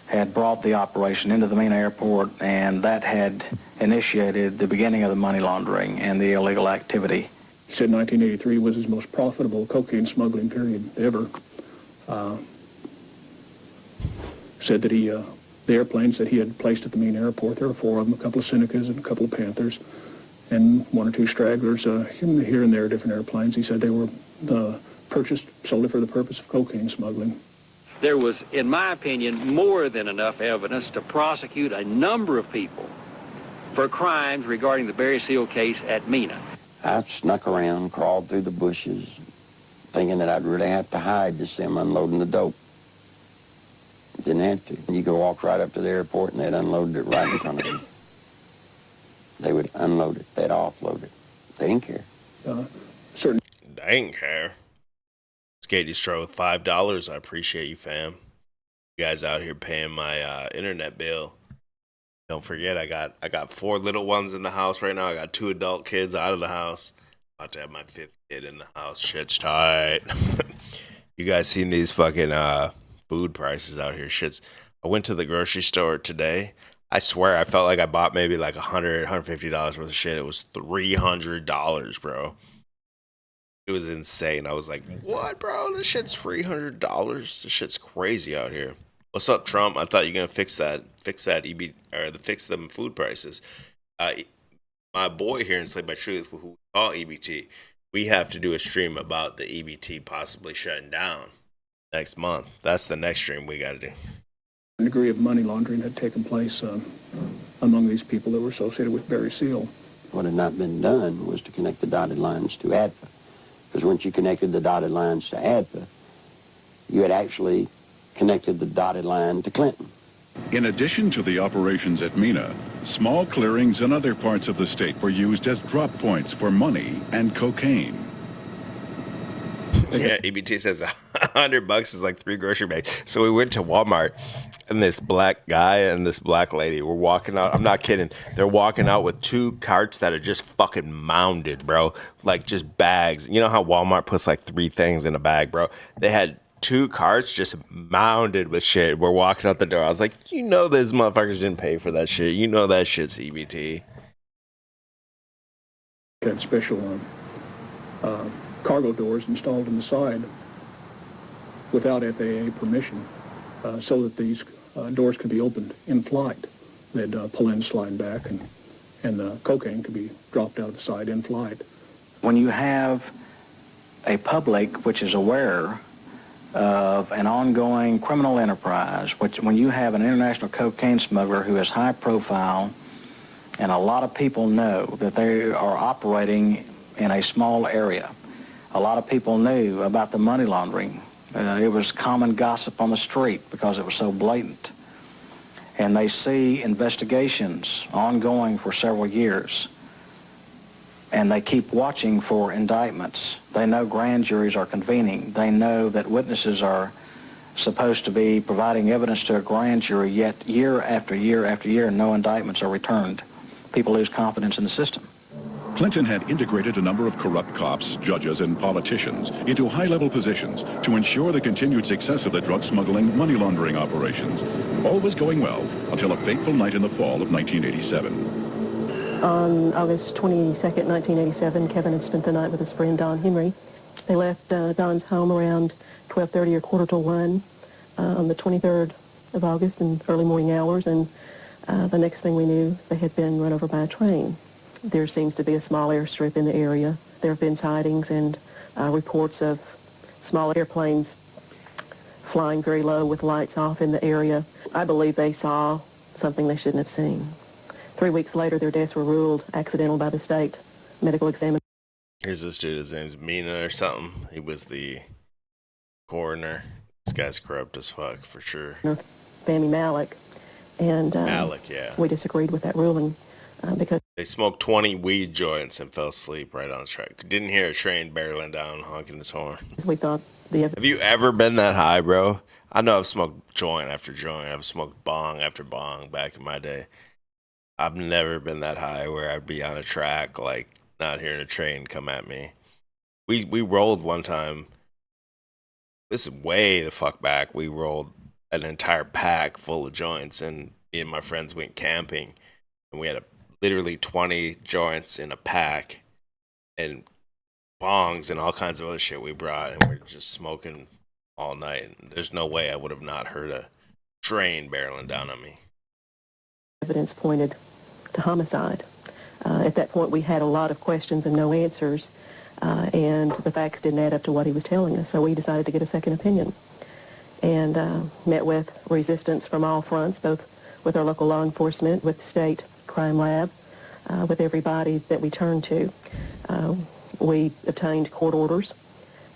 had brought the operation into the Mena airport, and that had initiated the beginning of the money laundering and the illegal activity. He said 1983 was his most profitable cocaine smuggling period ever. Said that the airplanes that he had placed at the Mena airport, there were 4 of them, a couple of Senecas and a couple of Panthers, and 1 or 2 stragglers, here and there, different airplanes. He said they were purchased solely for the purpose of cocaine smuggling. There was, in my opinion, more than enough evidence to prosecute a number of people for crimes regarding the Barry Seal case at Mena. I snuck around, crawled through the bushes, thinking that I'd really have to hide to see them unloading the dope. Didn't have to. You could walk right up to the airport and they'd unload it right in front of you. They would unload it. They'd offload it. They didn't care. Certain. They didn't care. Skatey Stroh with $5. I appreciate you, fam. You guys out here paying my internet bill. Don't forget, I got 4 little ones in the house right now. I got 2 adult kids out of the house. About to have my 5th kid in the house. Shit's tight. You guys seen these fucking food prices out here? Shit's. I went to the grocery store today. I swear, I felt like I bought maybe like $100, $150 worth of shit. It was $300, bro. It was insane. I was like, what, bro? This shit's $300. This shit's crazy out here. What's up, Trump? I thought you were gonna fix that fix them food prices. My boy here in Slave by Truth, who we call EBT, we have to do a stream about the EBT possibly shutting down next month. That's the next stream we got to do. A degree of money laundering had taken place among these people that were associated with Barry Seal. What had not been done was to connect the dotted lines to ADFA. Because once you connected the dotted lines to ADFA, you had actually connected the dotted line to Clinton. In addition to the operations at Mena, small clearings in other parts of the state were used as drop points for money and cocaine. Yeah, EBT says $100 is like 3 grocery bags. So we went to Walmart, and this black guy and this black lady were walking out. I'm not kidding. They're walking out with 2 carts that are just fucking mounded, bro. Like just bags. You know how Walmart puts like 3 things in a bag, bro? They had 2 carts just mounded with shit. We're walking out the door. I was like, you know, these motherfuckers didn't pay for that shit. You know that shit's EBT. Had special cargo doors installed on the side without FAA permission, so that these doors could be opened in flight. They'd pull in, slide back, and the cocaine could be dropped out of the side in flight. When you have a public which is aware of an ongoing criminal enterprise, when you have an international cocaine smuggler who is high profile, and a lot of people know that they are operating in a small area. A lot of people knew about the money laundering. It was common gossip on the street because it was so blatant. And they see investigations ongoing for several years. And they keep watching for indictments. They know grand juries are convening. They know that witnesses are supposed to be providing evidence to a grand jury, yet year after year after year, no indictments are returned. People lose confidence in the system. Clinton had integrated a number of corrupt cops, judges, and politicians into high-level positions to ensure the continued success of the drug smuggling, money laundering operations. All was going well until a fateful night in the fall of 1987. On August 22nd, 1987, Kevin had spent the night with his friend Don Henry. They left Don's home around 12:30 or 1:45 on the 23rd of August in early morning hours, and the next thing we knew, they had been run over by a train. There seems to be a small airstrip in the area. There have been sightings and reports of small airplanes flying very low with lights off in the area. I believe they saw something they shouldn't have seen. 3 weeks later, their deaths were ruled accidental by the state medical examiner. Here's this dude. His name's Mina or something. He was the coroner. This guy's corrupt as fuck, for sure. Fahmy Malik. And Malik, yeah. We disagreed with that ruling because they smoked 20 weed joints and fell asleep right on the track. Didn't hear a train barreling down, honking his horn. We thought Have you ever been that high, bro? I know I've smoked joint after joint. I've smoked bong after bong back in my day. I've never been that high where I'd be on a track like not hearing a train come at me. We rolled one time. This is way the fuck back. We rolled an entire pack full of joints, and me and my friends went camping, and we had literally 20 joints in a pack, and bongs and all kinds of other shit we brought, and we're just smoking all night. And there's no way I would have not heard a train barreling down on me. Evidence pointed to homicide. At that point, we had a lot of questions and no answers, and the facts didn't add up to what he was telling us, so we decided to get a second opinion, and met with resistance from all fronts, both with our local law enforcement, with the state crime lab, with everybody that we turned to. We obtained court orders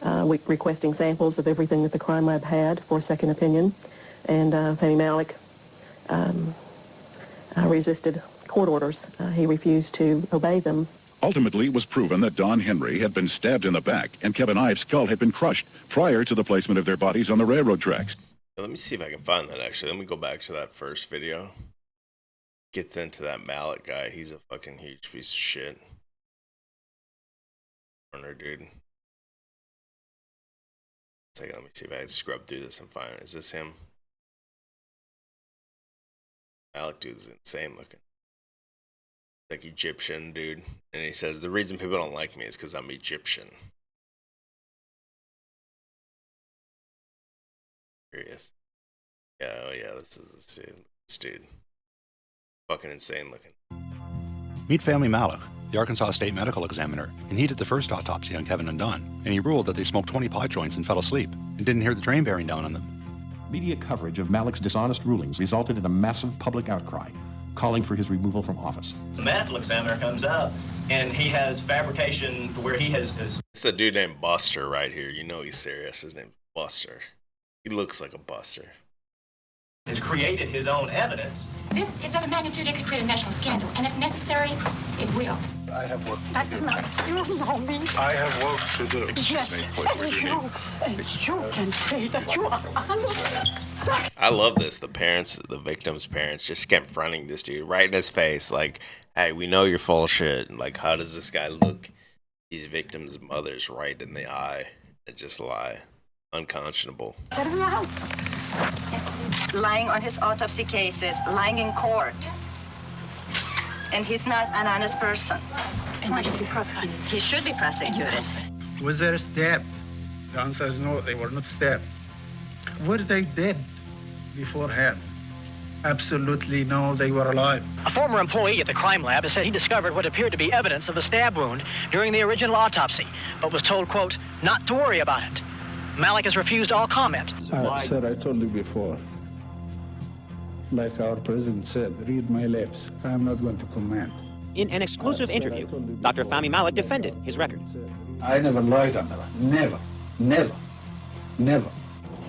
requesting samples of everything that the crime lab had for a second opinion, and Fahmy Malak resisted court orders. He refused to obey them. Ultimately, it was proven that Don Henry had been stabbed in the back and Kevin Ives' skull had been crushed prior to the placement of their bodies on the railroad tracks. Let me see if I can find that, actually. Let me go back to that first video. Gets into that Malak guy. He's a fucking huge piece of shit. Corner, dude. Let me see if I can scrub through this and find it. Is this him? Malak dude is insane looking. Like Egyptian dude. And he says, the reason people don't like me is because I'm Egyptian. Here he is. Yeah, oh yeah, this is this dude. This dude. Fucking insane looking. Meet Fahmy Malak, the Arkansas State Medical Examiner, and he did the first autopsy on Kevin and Don, and he ruled that they smoked 20 pot joints and fell asleep, and didn't hear the train bearing down on them. Media coverage of Malak's dishonest rulings resulted in a massive public outcry, calling for his removal from office. The medical examiner comes up, and he has fabrication where he has... It's a dude named Buster right here. You know he's serious. His name's Buster. He looks like a buster. Has created his own evidence. This is of a magnitude that could create a national scandal, and if necessary, it will. I have work to do. You know me. I have work to do. Yes, and you can say that you are honest. I love this. The parents, the victim's parents, just confronting this dude right in his face. Like, hey, we know you're full of shit. Like, how does this guy look these victims' mothers right in the eye and just lie? Unconscionable. Lying on his autopsy cases, lying in court. And he's not an honest person. And why should he be prosecuted? He should be prosecuted. Was there a stab? The answer is no, they were not stabbed. Were they dead beforehand? Absolutely no, they were alive. A former employee at the crime lab has said he discovered what appeared to be evidence of a stab wound during the original autopsy, but was told, quote, not to worry about it. Malak has refused all comment. Sir, I told you before. Like our president said, read my lips. I am not going to comment. In an exclusive interview, Dr. Fahmy Malak defended his record. I never lied under her. Never. Never. Never.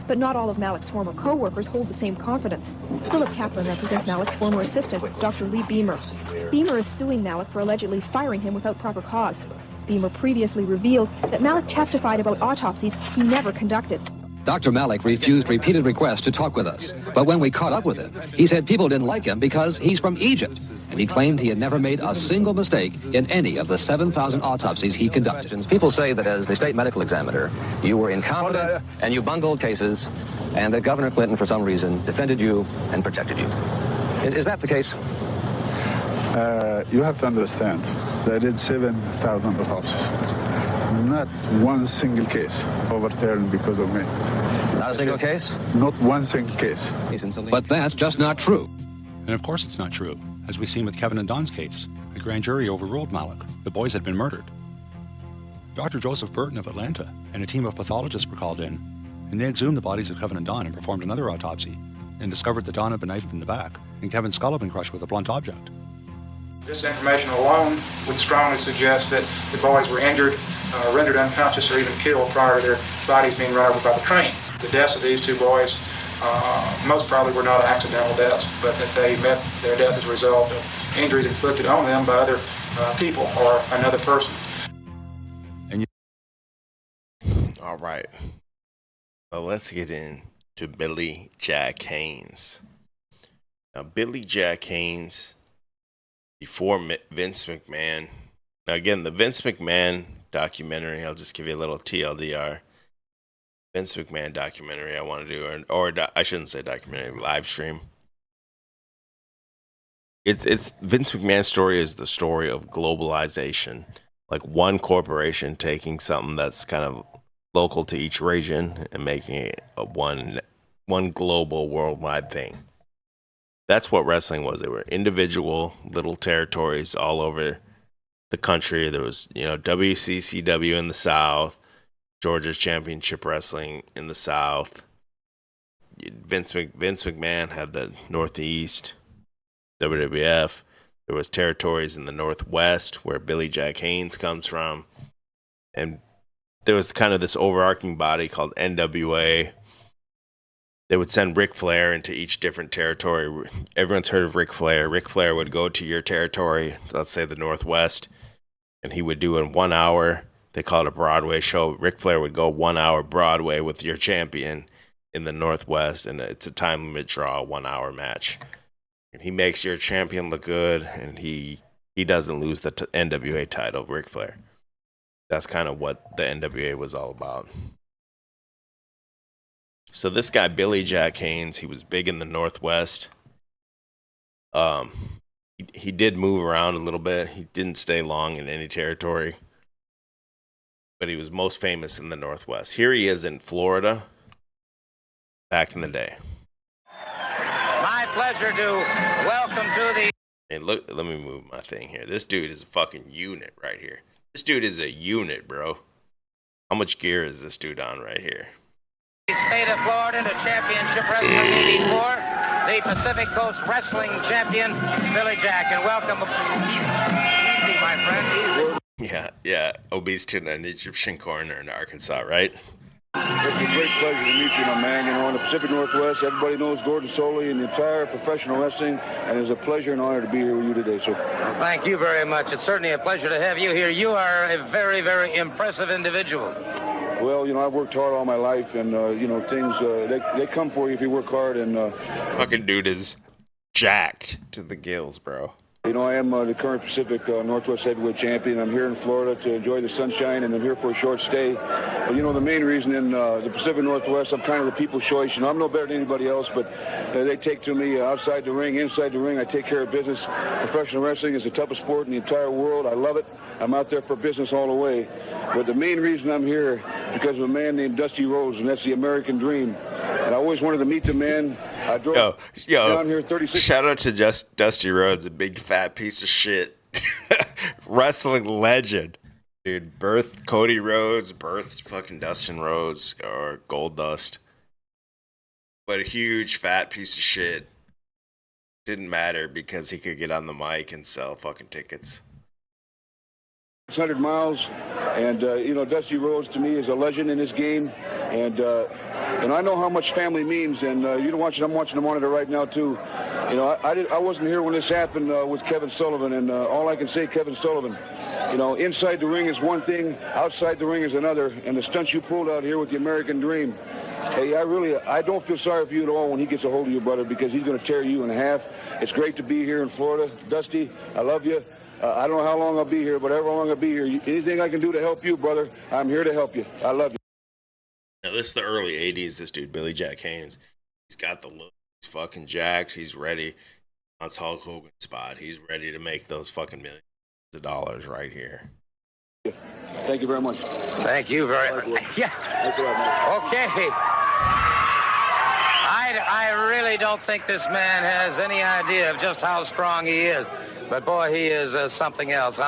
But not all of Malak's former co-workers hold the same confidence. Philip Kaplan represents Malak's former assistant, Dr. Lee Beamer. Beamer is suing Malak for allegedly firing him without proper cause. Beamer previously revealed that Malak testified about autopsies he never conducted. Dr. Malak refused repeated requests to talk with us. But when we caught up with him, he said people didn't like him because he's from Egypt. And he claimed he had never made a single mistake in any of the 7,000 autopsies he conducted. People say that as the state medical examiner, you were incompetent and you bungled cases, and that Governor Clinton, for some reason, defended you and protected you. Is that the case? You have to understand that I did 7,000 autopsies. Not one single case overturned because of me. Not a single case? Not one single case. But that's just not true. And of course it's not true. As we've seen with Kevin and Don's case, a grand jury overruled Malak. The boys had been murdered. Dr. Joseph Burton of Atlanta and a team of pathologists were called in, and they exhumed the bodies of Kevin and Don and performed another autopsy, and discovered that Don had been knifed in the back, and Kevin's skull had been crushed with a blunt object. This information alone would strongly suggest that the boys were injured, rendered unconscious, or even killed prior to their bodies being run over by the train. The deaths of these two boys most probably were not accidental deaths, but that they met their death as a result of injuries inflicted on them by other people or another person. All right. Well, let's get into Billy Jack Haynes. Now, Billy Jack Haynes, before Vince McMahon, Now, again, the Vince McMahon documentary, I'll just give you a little TLDR. Vince McMahon documentary I want to do, or I shouldn't say documentary, live stream. It's Vince McMahon's story is the story of globalization. Like one corporation taking something that's kind of local to each region and making it a one global worldwide thing. That's what wrestling was. They were individual little territories all over the country. There was, WCCW in the South, Georgia's Championship Wrestling in the South. Vince McMahon had the Northeast, WWF. There was territories in the Northwest where Billy Jack Haynes comes from. And there was kind of this overarching body called NWA. They would send Ric Flair into each different territory. Everyone's heard of Ric Flair. Ric Flair would go to your territory, let's say the Northwest, and he would do in 1 hour. They call it a Broadway show. Ric Flair would go 1 hour Broadway with your champion in the Northwest, and it's a time limit draw, 1 hour match. And he makes your champion look good, and he doesn't lose the NWA title, Ric Flair. That's kind of what the NWA was all about. So this guy, Billy Jack Haynes, he was big in the Northwest. He did move around a little bit. He didn't stay long in any territory. But he was most famous in the Northwest. Here he is in Florida back in the day. My pleasure to welcome to the... And look, let me move my thing here. This dude is a fucking unit right here. This dude is a unit, bro. How much gear is this dude on right here? State of Florida to Championship Wrestling 84, the Pacific Coast Wrestling Champion, Billy Jack. And welcome, easy, my friend. Yeah. Obese tuna and Egyptian corner in Arkansas, right? It's a great pleasure to meet you, my man. In the Pacific Northwest, everybody knows Gordon Soley and the entire professional wrestling, and it's a pleasure and honor to be here with you today, sir. Well, thank you very much. It's certainly a pleasure to have you here. You are a very, very impressive individual. Well, I've worked hard all my life, and, things, they come for you if you work hard. And fucking dude is jacked to the gills, bro. I am the current Pacific Northwest Heavyweight Champion. I'm here in Florida to enjoy the sunshine, and I'm here for a short stay. But, the main reason in the Pacific Northwest, I'm kind of the people's choice. I'm no better than anybody else, but they take to me outside the ring, inside the ring. I take care of business. Professional wrestling is the toughest sport in the entire world. I love it. I'm out there for business all the way. But the main reason I'm here is because of a man named Dusty Rhodes, and that's the American dream. And I always wanted to meet the man. I drove down here 36. Shout out to Dusty Rhodes, a big fat piece of shit. Wrestling legend. Dude, birth Cody Rhodes, birth fucking Dustin Rhodes, or Gold Dust. But a huge fat piece of shit. Didn't matter because he could get on the mic and sell fucking tickets. 600 miles, and Dusty Rhodes to me is a legend in this game, and I know how much family means. And I'm watching the monitor right now too. I wasn't here when this happened with Kevin Sullivan, and all I can say, Kevin Sullivan, inside the ring is one thing, outside the ring is another, and the stunts you pulled out here with the American Dream. Hey, I don't feel sorry for you at all when he gets a hold of you, brother, because he's going to tear you in half. It's great to be here in Florida. Dusty, I love you. I don't know how long I'll be here, but however long I'll be here, anything I can do to help you, brother, I'm here to help you. I love you. Now, this is the early 80s, this dude, Billy Jack Haynes. He's got the look. He's fucking jacked. He's ready. On Hulk Hogan's spot. He's ready to make those fucking millions of dollars right here. Thank you very much. Thank you very much. Yeah. Okay. I really don't think this man has any idea of just how strong he is. But, boy, he is something else.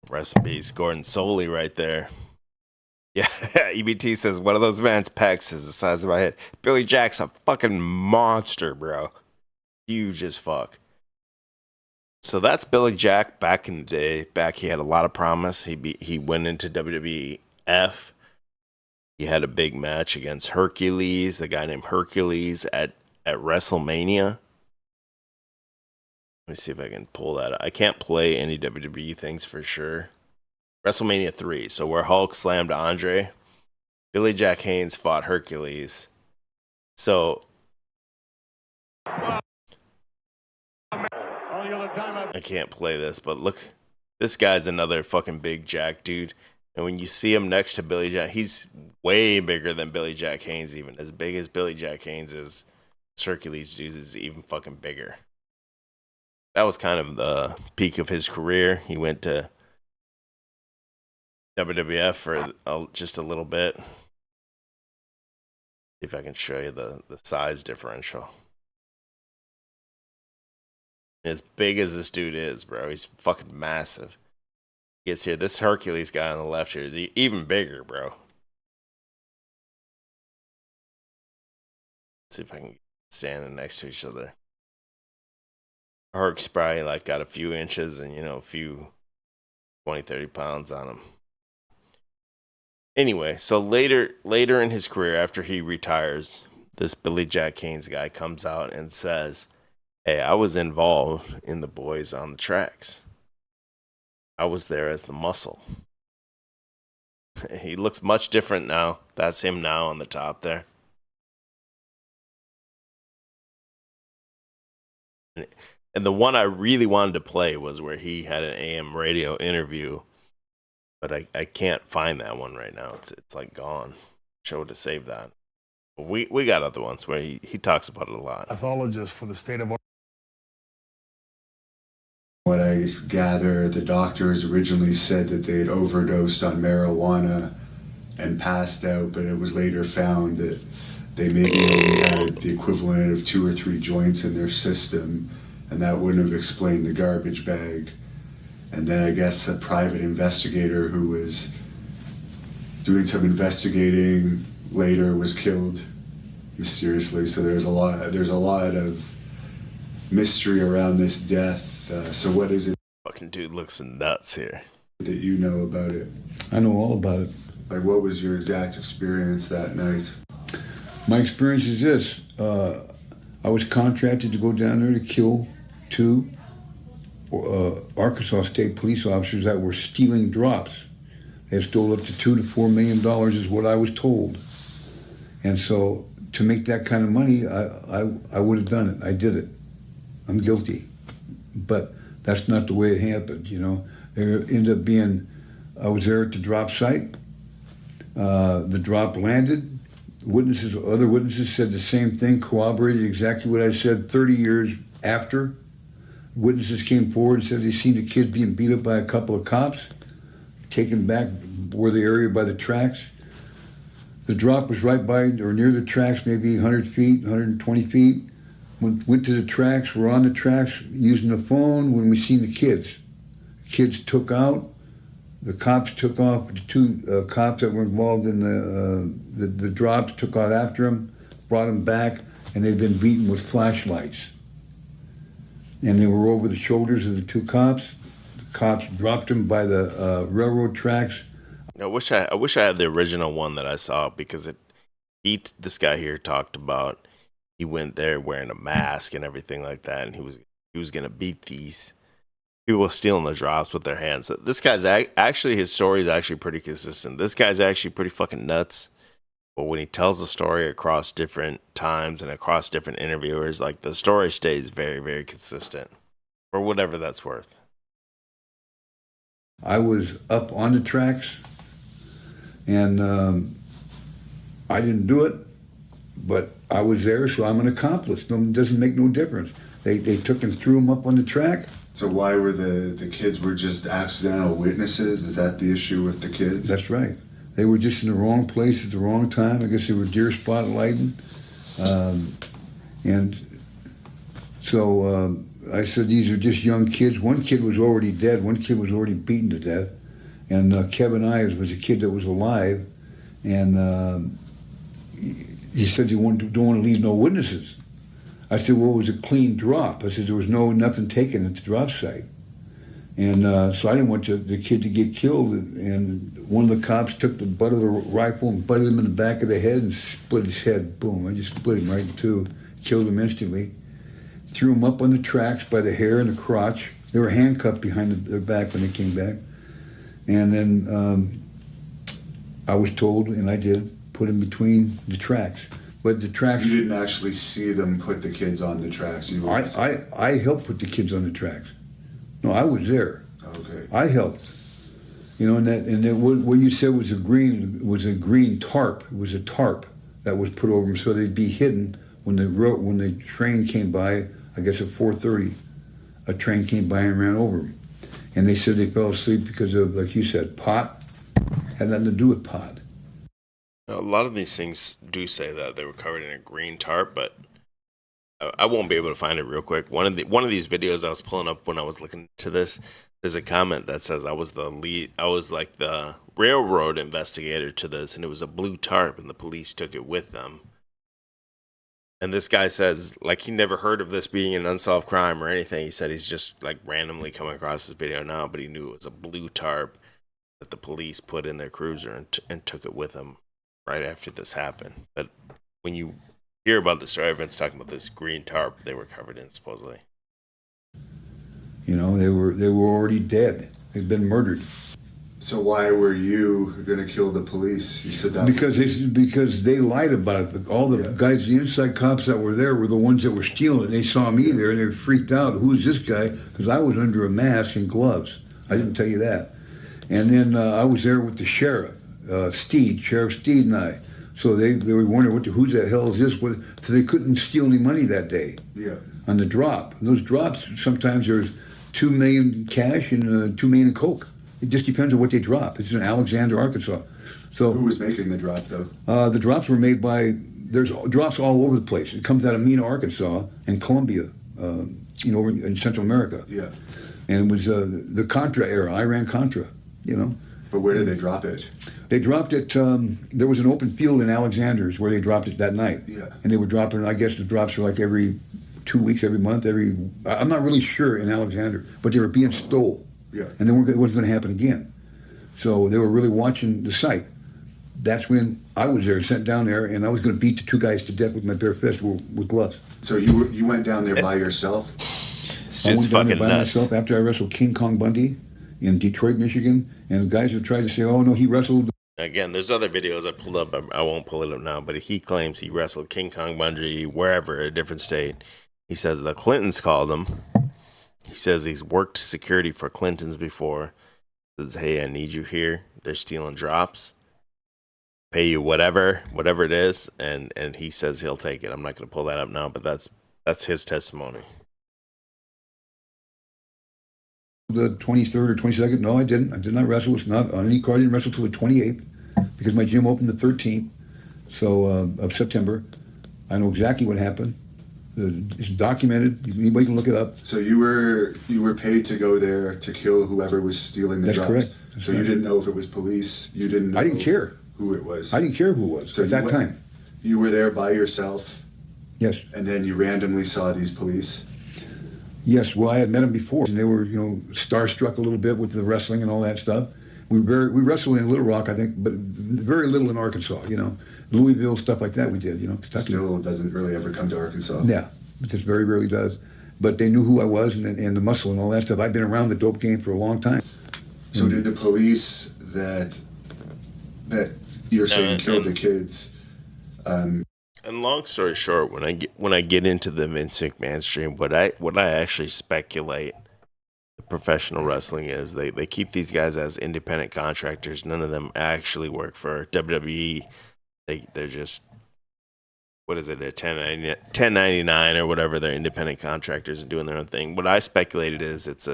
Rest in peace, Gordon Soley right there. Yeah, EBT says, one of those man's pecs is the size of my head. Billy Jack's a fucking monster, bro. Huge as fuck. So that's Billy Jack back in the day. He had a lot of promise. He went into WWF. He had a big match against Hercules, the guy named Hercules at WrestleMania. Let me see if I can pull that up. I can't play any WWE things for sure. WrestleMania 3. So where Hulk slammed Andre, Billy Jack Haynes fought Hercules. So I can't play this, but look This guy's another fucking big Jack dude. And when you see him next to Billy Jack, he's way bigger than Billy Jack Haynes even. As big as Billy Jack Haynes is, Hercules dude is even fucking bigger. That was kind of the peak of his career. He went to WWF for just a little bit. See if I can show you the size differential. As big as this dude is, bro, he's fucking massive. He gets here. This Hercules guy on the left here is even bigger, bro. Let's see if I can stand next to each other. Herc's probably like got a few inches and, you know, a few 20, 30 pounds on him. Anyway, so later in his career, after he retires, this Billy Jack Haynes guy comes out and says, hey, I was involved in the boys on the tracks. I was there as the muscle. He looks much different now. That's him now on the top there. And the one I really wanted to play was where he had an AM radio interview. But I can't find that one right now. It's like gone. Show to save that. We got other ones where he talks about it a lot. Pathologist for the state of... What I gather, the doctors originally said that they had overdosed on marijuana and passed out, but it was later found that they maybe only had the equivalent of 2 or 3 joints in their system, and that wouldn't have explained the garbage bag. And then I guess a private investigator who was doing some investigating later was killed mysteriously. So there's a lot of mystery around this death. So what is it? Fucking dude looks nuts here. That you know about it? I know all about it. Like, what was your exact experience that night? My experience is this. I was contracted to go down there to kill 2 Arkansas State police officers that were stealing drops. They stole up to $2 to $4 million is what I was told. And so to make that kind of money, I would have done it. I did it. I'm guilty. But that's not the way it happened, you know. There ended up being, I was there at the drop site. The drop landed. Other witnesses said the same thing, corroborated exactly what I said 30 years after. Witnesses came forward and said they seen the kids being beat up by a couple of cops, taken back where the area by the tracks. The drop was right by or near the tracks, maybe 100 feet, 120 feet. Went to the tracks, were on the tracks using the phone when we seen the kids. Kids took out, the cops took off, the 2 cops that were involved in the drops took out after them, brought them back, and they'd been beaten with flashlights. And they were over the shoulders of the 2 cops. The cops dropped them by the railroad tracks. I wish I had the original one that I saw, because this guy here talked about he went there wearing a mask and everything like that, and he was gonna beat these people stealing the drops with their hands. So this guy's actually, his story is actually pretty consistent. This guy's actually pretty fucking nuts. But when he tells the story across different times and across different interviewers, like, the story stays very, very consistent, for whatever that's worth. I was up on the tracks, and I didn't do it, but I was there, so I'm an accomplice. It doesn't make no difference. They took and threw him up on the track. So why were the kids were just accidental witnesses? Is that the issue with the kids? That's right. They were just in the wrong place at the wrong time. I guess they were deer spotlighting. And so I said, these are just young kids. One kid was already dead. One kid was already beaten to death. And Kevin Ives was a kid that was alive. And he said, don't want to leave no witnesses. I said, well, it was a clean drop. I said, there was nothing taken at the drop site. And so I didn't want the kid to get killed. And one of the cops took the butt of the rifle and butted him in the back of the head and split his head. Boom, I just split him right in 2. Killed him instantly. Threw him up on the tracks by the hair and the crotch. They were handcuffed behind their back when they came back. And then I was told, and I did, put him between the tracks. But the tracks... You didn't actually see them put the kids on the tracks? I helped put the kids on the tracks. No, I was there. Okay. I helped. You know, and what you said was a green tarp. It was a tarp that was put over them so they'd be hidden when the train came by. I guess at 4:30, a train came by and ran over them. And they said they fell asleep because of, like you said, pot. Had nothing to do with pot. A lot of these things do say that they were covered in a green tarp, but I won't be able to find it real quick. One of these videos I was pulling up when I was looking to this, there's a comment that says I was like the railroad investigator to this, and it was a blue tarp, and the police took it with them. And this guy says, like, he never heard of this being an unsolved crime or anything. He said he's just, like, randomly coming across this video now, but he knew it was a blue tarp that the police put in their cruiser and took it with them right after this happened. But when you hear about the story, everyone's talking about this green tarp they were covered in, supposedly. You know, they were already dead. They'd been murdered. So why were you going to kill the police? You said that because they lied about it. All the guys, the inside cops that were there were the ones that were stealing it. They saw me there and they were freaked out. Who's this guy? Because I was under a mask and gloves. I didn't tell you that. And then I was there with the sheriff, Sheriff Steed and I. So they were wondering who the hell is this? So they couldn't steal any money that day. Yeah. On the drop. And those drops, sometimes there's $2 million cash and $2 million in coke. It just depends on what they drop. It's in Alexander, Arkansas. So who was making the drop, though? The drops were made by, there's drops all over the place. It comes out of Mena, Arkansas, and Colombia, over in Central America. Yeah. And it was the Contra era, Iran-Contra, But where did they drop it? They dropped it, there was an open field in Alexander's where they dropped it that night. Yeah. And they were dropping, I guess the drops were like every 2 weeks, every month, I'm not really sure in Alexander, but they were being stole. Yeah. And it wasn't going to happen again. So they were really watching the site. That's when I was there, sent down there, and I was going to beat the two guys to death with my bare fist with gloves. So you went down there by yourself? It's just fucking nuts. Myself after I wrestled King Kong Bundy in Detroit, Michigan, and the guys have tried to say, oh no, he wrestled. Again, there's other videos I pulled up. I won't pull it up now, but he claims he wrestled King Kong Bundy wherever, a different state. He says the Clintons called him. He says he's worked security for Clintons before. He says, hey, I need you here. They're stealing drops. Pay you whatever it is. And he says he'll take it. I'm not going to pull that up now, but that's his testimony. The 23rd or 22nd? No, I didn't. I did not wrestle. It's not on any card. I didn't wrestle till the 28th because my gym opened the 13th of September. I know exactly what happened. It's documented. Anybody can look it up. So you were paid to go there to kill whoever was stealing the drops? That's correct. So you didn't know if it was police? You didn't know? I didn't care who it was? I didn't care who it was at that time. You were there by yourself? Yes. And then you randomly saw these police? Yes, well, I had met them before, and they were, starstruck a little bit with the wrestling and all that stuff. We wrestled in Little Rock, I think, but very little in Arkansas, Louisville, stuff like that we did, Kentucky. Still doesn't really ever come to Arkansas. Yeah, it just very rarely does. But they knew who I was and the muscle and all that stuff. I've been around the dope game for a long time. So did the police that you're saying killed the kids, and long story short, when I get into the Vince McMahon stream, what I actually speculate the professional wrestling is they keep these guys as independent contractors. None of them actually work for WWE. They're just, what is it, a 1099 or whatever. They're independent contractors and doing their own thing. What I speculated is it's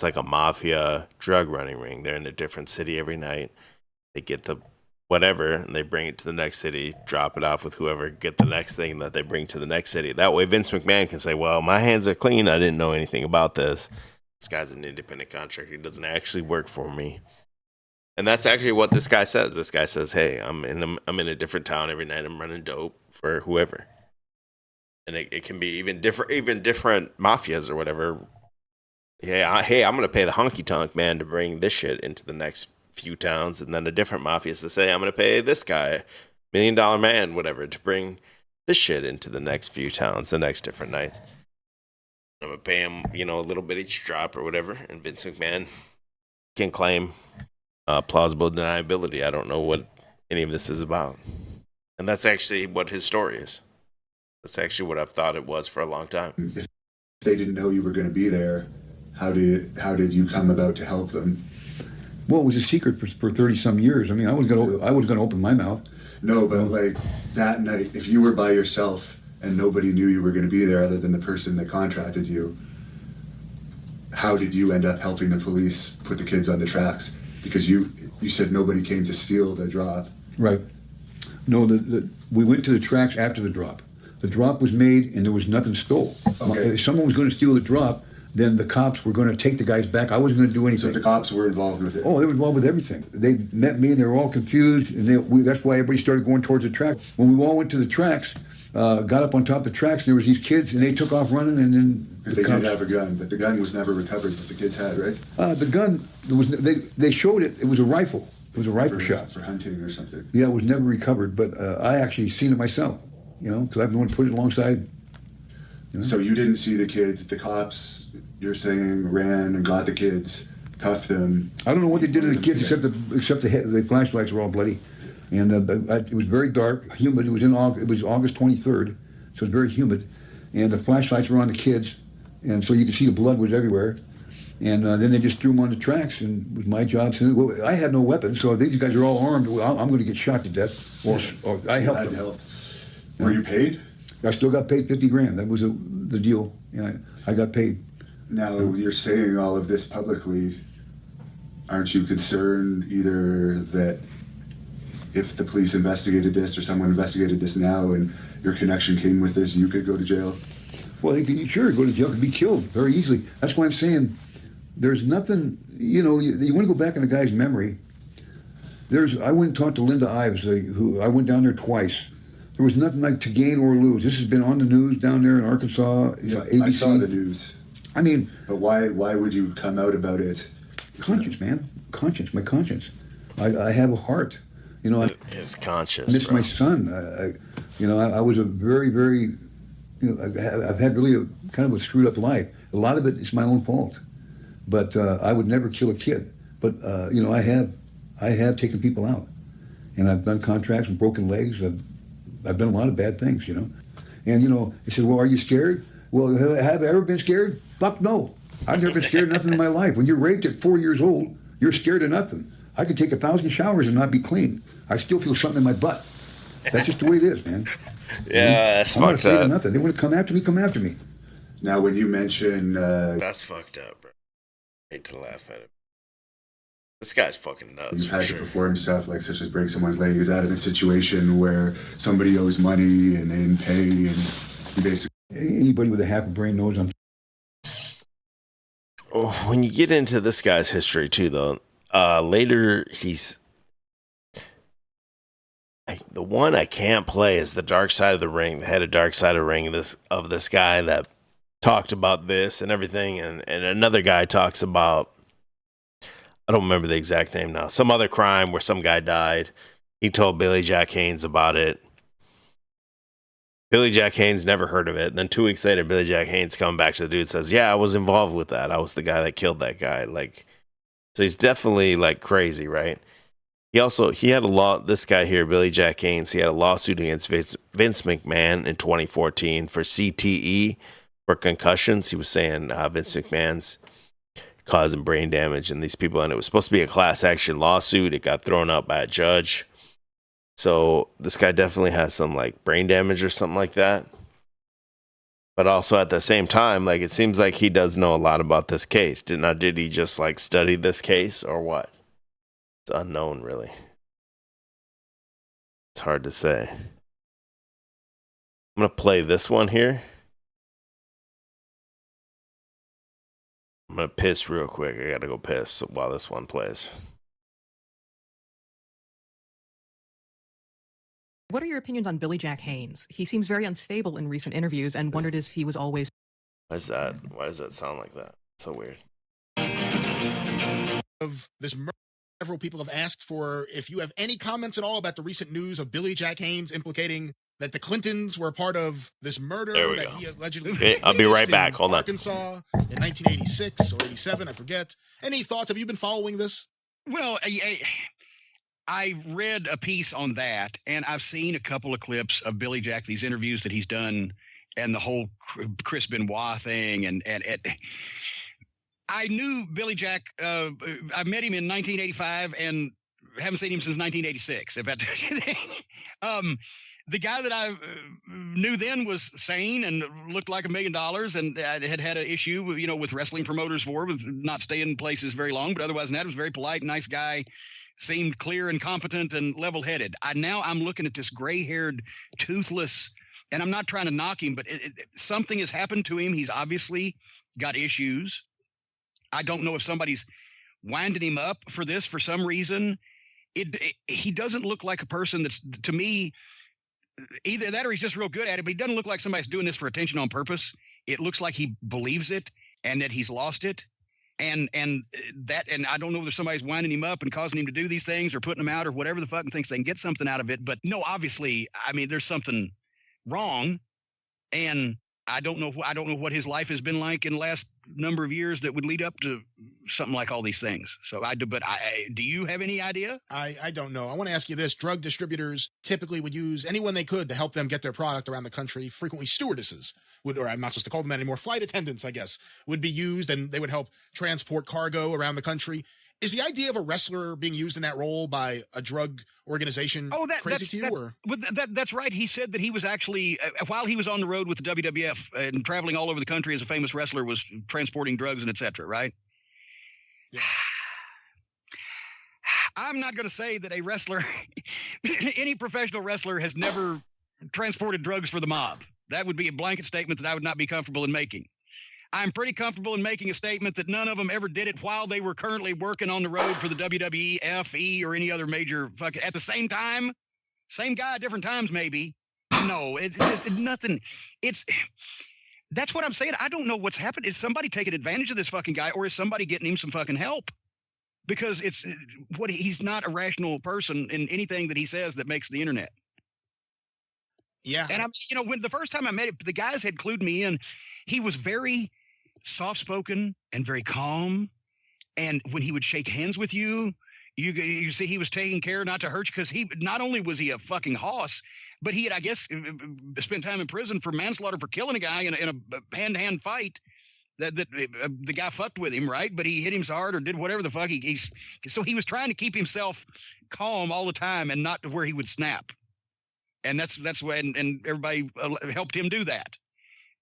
like a mafia drug running ring. They're in a different city every night. They get the whatever, and they bring it to the next city, drop it off with whoever, get the next thing that they bring to the next city. That way Vince McMahon can say, well, my hands are clean. I didn't know anything about this. This guy's an independent contractor. He doesn't actually work for me. And that's actually what this guy says. This guy says, hey, I'm in a different town every night. I'm running dope for whoever. And it can be even different mafias or whatever. Hey, I'm going to pay the honky tonk man to bring this shit into the next few towns, and then a different mafia is to say, I'm going to pay this guy, $1 million man, whatever, to bring this shit into the next few towns, the next different nights. I'm going to pay him, a little bit each drop or whatever, and Vince McMahon can claim plausible deniability. I don't know what any of this is about. And that's actually what his story is. That's actually what I've thought it was for a long time. If they didn't know you were going to be there, How did you come about to help them? Well, it was a secret for 30 some years. I mean, I was gonna open my mouth. No, but like that night, if you were by yourself and nobody knew you were going to be there other than the person that contracted you, how did you end up helping the police put the kids on the tracks? Because you said nobody came to steal the drop. Right. No, we went to the tracks after the drop. The drop was made and there was nothing stole. Okay. If someone was going to steal the drop, then the cops were going to take the guys back. I wasn't going to do anything. So the cops were involved with it? Oh, they were involved with everything. They met me and they were all confused, and that's why everybody started going towards the track. When we all went to the tracks, got up on top of the tracks, and there was these kids, and they took off running, and then they did have a gun, but the gun was never recovered that the kids had, right? The gun, they showed it. It was a rifle. It was a rifle shot. For hunting or something. Yeah, it was never recovered, but I actually seen it myself, because I've been one to put it alongside. So you didn't see the kids, the cops, you're saying, ran and got the kids, cuffed them. I don't know what they did to the kids except the flashlights were all bloody. And it was very dark, humid. It was August 23rd, so it was very humid. And the flashlights were on the kids, and so you could see the blood was everywhere. And then they just threw them on the tracks, and it was my job to. Well, I had no weapon, so these guys are all armed. Well, I'm going to get shot to death, or I helped them. Help. Were you paid? I still got paid $50,000. That was the deal. I got paid. Now you're saying all of this publicly. Aren't you concerned either that if the police investigated this or someone investigated this now and your connection came with this, you could go to jail? Well, they could sure go to jail, could be killed very easily. That's why I'm saying there's nothing, you want to go back in the guy's memory. I went and talked to Linda Ives, who I went down there twice. There was nothing like to gain or lose. This has been on the news down there in Arkansas. Yeah, ABC. I saw the news. I mean, but why would you come out about it? Conscience, man. Conscience, my conscience. I have a heart. His conscience. I miss my son. I was a very, very. I've had really a kind of a screwed up life. A lot of it is my own fault. But I would never kill a kid. But I have taken people out, and I've done contracts with broken legs. I've done a lot of bad things, And they said, well, are you scared? Well, have I ever been scared? Fuck no. I've never been scared of nothing in my life. When you're raped at 4 years old, you're scared of nothing. I could take 1,000 showers and not be clean. I still feel something in my butt. That's just the way it is, man. Yeah, that's fucked up. Nothing. They want to come after me. Now, when you mention... that's fucked up, bro. I hate to laugh at it. This guy's fucking nuts. You've had to perform stuff like such as break someone's leg. Is that in a situation where somebody owes money and they didn't pay and you basically... Anybody with a half a brain knows I'm... When you get into this guy's history too, though, later he's... The one I can't play is the Dark Side of the Ring. They had a Dark Side of the Ring of this guy that talked about this and everything, and another guy talks about... I don't remember the exact name now. Some other crime where some guy died. He told Billy Jack Haynes about it. Billy Jack Haynes never heard of it. And then 2 weeks later, Billy Jack Haynes coming back to the dude and says, yeah, I was involved with that. I was the guy that killed that guy. So he's definitely crazy, right? He had this guy here, Billy Jack Haynes, he had a lawsuit against Vince McMahon in 2014 for CTE, for concussions. He was saying Vince McMahon's causing brain damage in these people, and it was supposed to be a class action lawsuit. It got thrown out by a judge. So this guy definitely has some brain damage or something like that. But also at the same time, it seems like he does know a lot about this case. Did he just study this case or what? It's unknown, really. It's hard to say. I'm gonna play this one here. I'm going to piss real quick. I got to go piss while this one plays. What are your opinions on Billy Jack Haynes? He seems very unstable in recent interviews and wondered if he was always... Why does that sound like that? So weird. Of this murder, several people have asked for if you have any comments at all about the recent news of Billy Jack Haynes implicating that the Clintons were a part of this murder that he allegedly I'll be right back. Hold on. Arkansas in 1986 or 87, I forget. Any thoughts? Have you been following this? Well, I read a piece on that, and I've seen a couple of clips of Billy Jack, these interviews that he's done, and the whole Chris Benoit thing, and I knew Billy Jack. I met him in 1985 and haven't seen him since 1986. If that tells you anything. The guy that I knew then was sane and looked like $1 million, and I had an issue, with wrestling promoters with not staying in places very long, but otherwise than that, was very polite, nice guy, seemed clear and competent and level-headed. Now I'm looking at this gray-haired, toothless, and I'm not trying to knock him, but something has happened to him. He's obviously got issues. I don't know if somebody's winding him up for this for some reason. He doesn't look like a person that's, to me, either that or he's just real good at it, but he doesn't look like somebody's doing this for attention on purpose. It looks like he believes it and that he's lost it. And I don't know whether somebody's winding him up and causing him to do these things or putting him out or whatever the fuck, and thinks they can get something out of it. But no, obviously, I mean, there's something wrong. And I don't know what his life has been like in the last number of years that would lead up to something like all these things. So do you have any idea? I don't know. I want to ask you this. Drug distributors typically would use anyone they could to help them get their product around the country. Frequently stewardesses or I'm not supposed to call them that anymore, flight attendants, I guess, would be used, and they would help transport cargo around the country. Is the idea of a wrestler being used in that role by a drug organization crazy to you? Or? That's right. He said that he was actually, while he was on the road with the WWF and traveling all over the country as a famous wrestler, was transporting drugs and et cetera, right? Yeah. I'm not going to say that a wrestler, any professional wrestler, has never transported drugs for the mob. That would be a blanket statement that I would not be comfortable in making. I'm pretty comfortable in making a statement that none of them ever did it while they were currently working on the road for the WWE, FE, or any other major fucking at the same time. Same guy, different times, maybe. No, it's just nothing. That's what I'm saying. I don't know what's happened. Is somebody taking advantage of this fucking guy, or is somebody getting him some fucking help? Because he's not a rational person in anything that he says that makes the internet. Yeah. And when the first time I met him, the guys had clued me in. He was very soft-spoken and very calm. And when he would shake hands with you, you see he was taking care not to hurt you, because he not only was he a fucking hoss, but he had, I guess, spent time in prison for manslaughter for killing a guy in a hand-to-hand fight. That the guy fucked with him, right? But he hit him so hard or did whatever the fuck. So he was trying to keep himself calm all the time and not to where he would snap. And that's when, and everybody helped him do that.